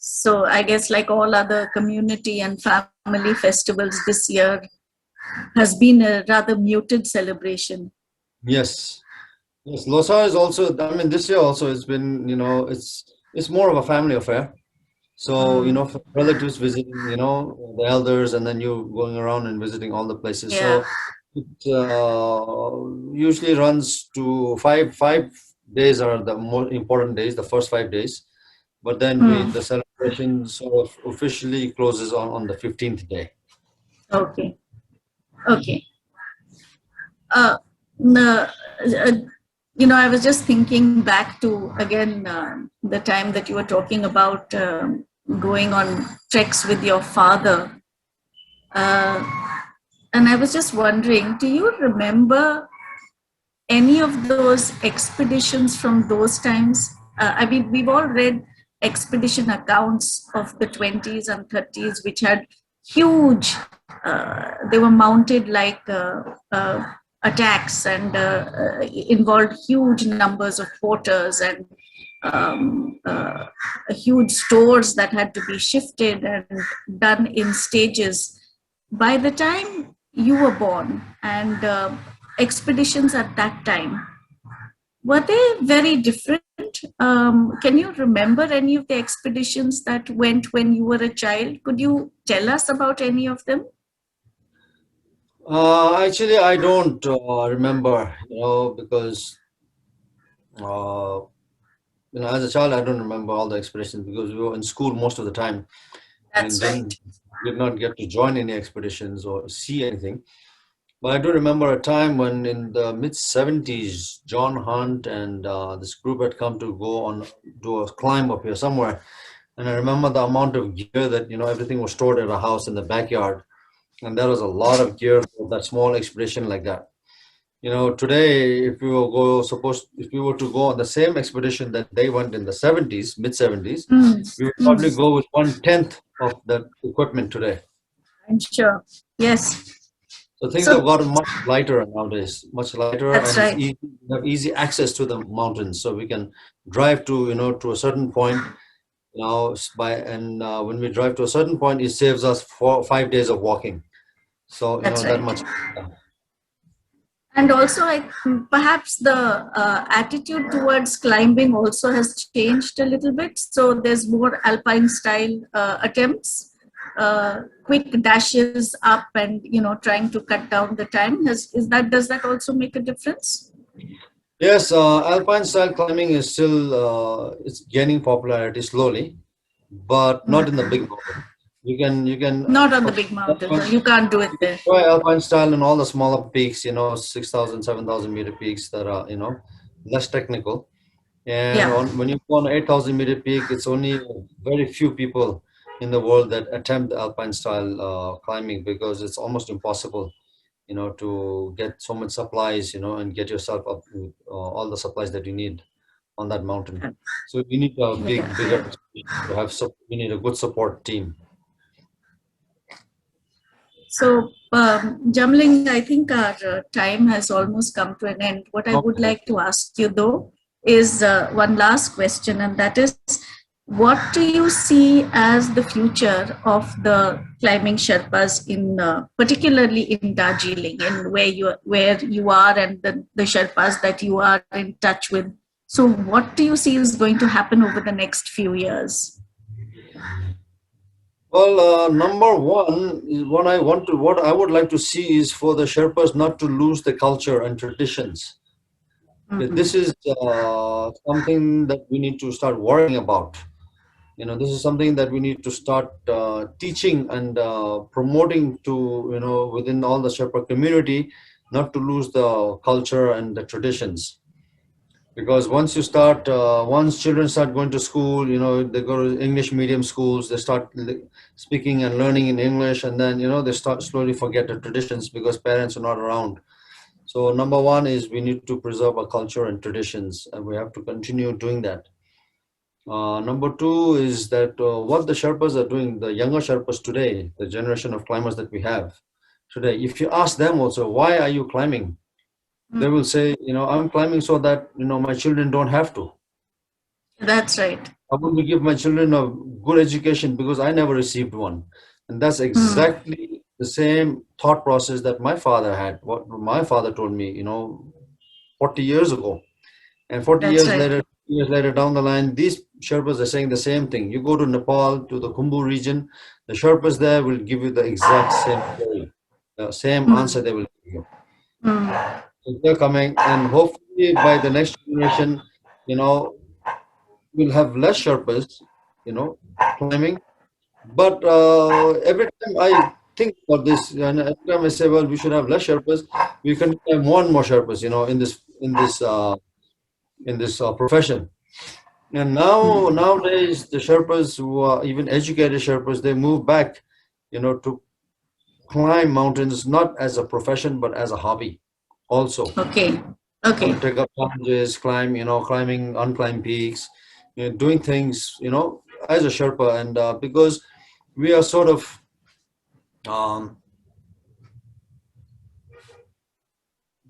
So I guess like all other community and family festivals, this year has been a rather muted celebration. Yes. Losar is also, this year also it's been, it's more of a family affair. So, relatives visiting, the elders, and then you going around and visiting all the places. Yeah. So it usually runs to 5 days are the more important days, the first 5 days. But then the celebration sort of officially closes on the 15th day. Okay. I was just thinking back to, again, the time that you were talking about going on treks with your father. And I was just wondering, do you remember any of those expeditions from those times? We've all read expedition accounts of the 20s and 30s, which had huge, they were mounted like attacks and involved huge numbers of porters and huge stores that had to be shifted and done in stages. By the time you were born, and expeditions at that time, were they very different? Can you remember any of the expeditions that went when you were a child? Could you tell us about any of them? Actually, I don't remember, because, as a child, I don't remember all the expeditions because we were in school most of the time. That's right. Did not get to join any expeditions or see anything. But I do remember a time when in the mid-70s, John Hunt and this group had come to go on do a climb up here somewhere. And I remember the amount of gear that, everything was stored at a house in the backyard. and there was a lot of gear for that small expedition like that. Today, if we were to go on the same expedition that they went in the 70s, mid 70s, we would probably go with 1/10 of the equipment today. I'm sure. Yes. So things have gotten much lighter nowadays, much lighter, That's and right. we have easy access to the mountains, so we can drive to to a certain point. When we drive to a certain point, it saves us 5 days of walking. So That's that right. much. And also, perhaps the attitude towards climbing also has changed a little bit. So there's more alpine style attempts, quick dashes up, and trying to cut down the time. Does that also make a difference? Yes, alpine style climbing is still it's gaining popularity slowly, but not in the big mountains. You can Not on the big mountains. You can't do it there. try alpine style in all the smaller peaks, 6,000, 7,000 meter peaks that are less technical. And when you go on 8,000 meter peak, it's only very few people in the world that attempt alpine style climbing, because it's almost impossible to get so much supplies, and get yourself up with all the supplies that you need on that mountain. So you need a bigger to have. You need a good support team. So, Jamling, I think our time has almost come to an end. What I would like to ask you, though, is one last question, and that is, what do you see as the future of the climbing Sherpas particularly in Darjeeling, and where you are, and the Sherpas that you are in touch with? So, what do you see is going to happen over the next few years? Well, number one, what I would like to see is for the Sherpas not to lose the culture and traditions. This is something that we need to start worrying about. This is something that we need to start teaching and promoting to, within all the Sherpa community, not to lose the culture and the traditions. Because once children start going to school, they go to English medium schools, they start speaking and learning in English, and then, they start slowly forget the traditions because parents are not around. So number one is we need to preserve our culture and traditions, and we have to continue doing that. Number two is that what the Sherpas are doing, the younger Sherpas today, the generation of climbers that we have today, if you ask them also, why are you climbing? They will say, I'm climbing so that, my children don't have to. That's right. I want to give my children a good education because I never received one. And that's exactly the same thought process that my father had, what my father told me, 40 years ago. And 40 years later down the line, these Sherpas are saying the same thing. You go to Nepal, to the Khumbu region, the Sherpas there will give you the exact same story, the same answer they will give you. So they're coming, and hopefully by the next generation, we'll have less Sherpas, climbing. But every time I think about this, and every time I say, well, we should have less Sherpas, we can have more and more Sherpas, in this profession. And nowadays, the Sherpas who are even educated Sherpas, they move back, to climb mountains, not as a profession, but as a hobby also. Okay. Take up challenges, climbing unclimbed peaks, doing things, as a Sherpa. And because we are sort of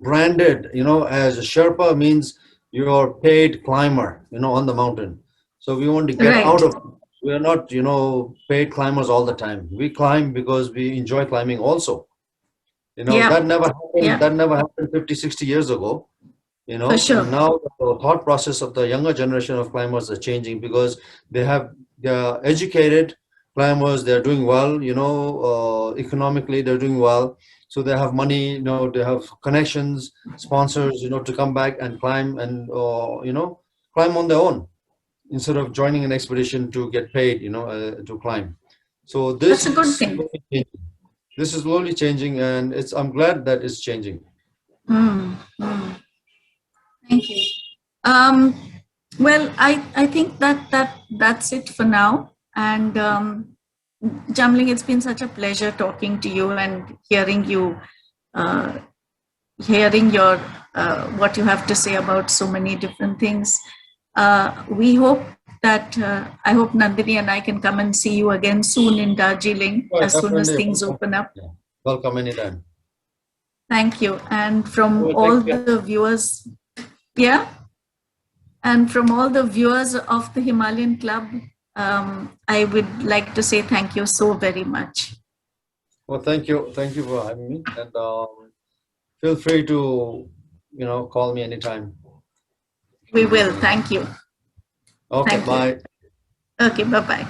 branded, as a Sherpa means you're paid climber, on the mountain. So we want to get out of, we are not, paid climbers all the time. We climb because we enjoy climbing also. That never happened. That never happened 50, 60 years ago. For sure. And now the thought process of the younger generation of climbers are changing because they're educated climbers, they're doing well, economically they're doing well. So they have money, they have connections, sponsors, to come back and climb and, climb on their own instead of joining an expedition to get paid, to climb. So this That's a good thing. This is slowly changing, and I'm glad that it's changing. Thank you. Well, I think that's it for now. And Jamling, it's been such a pleasure talking to you and hearing you, hearing your what you have to say about so many different things. We hope that I hope Nandini and I can come and see you again soon in Darjeeling as soon as things open up. Yeah. Welcome anytime. Thank you. And from all the viewers, yeah, and from all the viewers of the Himalayan Club, I would like to say thank you so very much. Well, thank you for having me, and feel free to call me anytime. We will. Thank you. Okay. Thank you. Bye. Okay. Bye bye.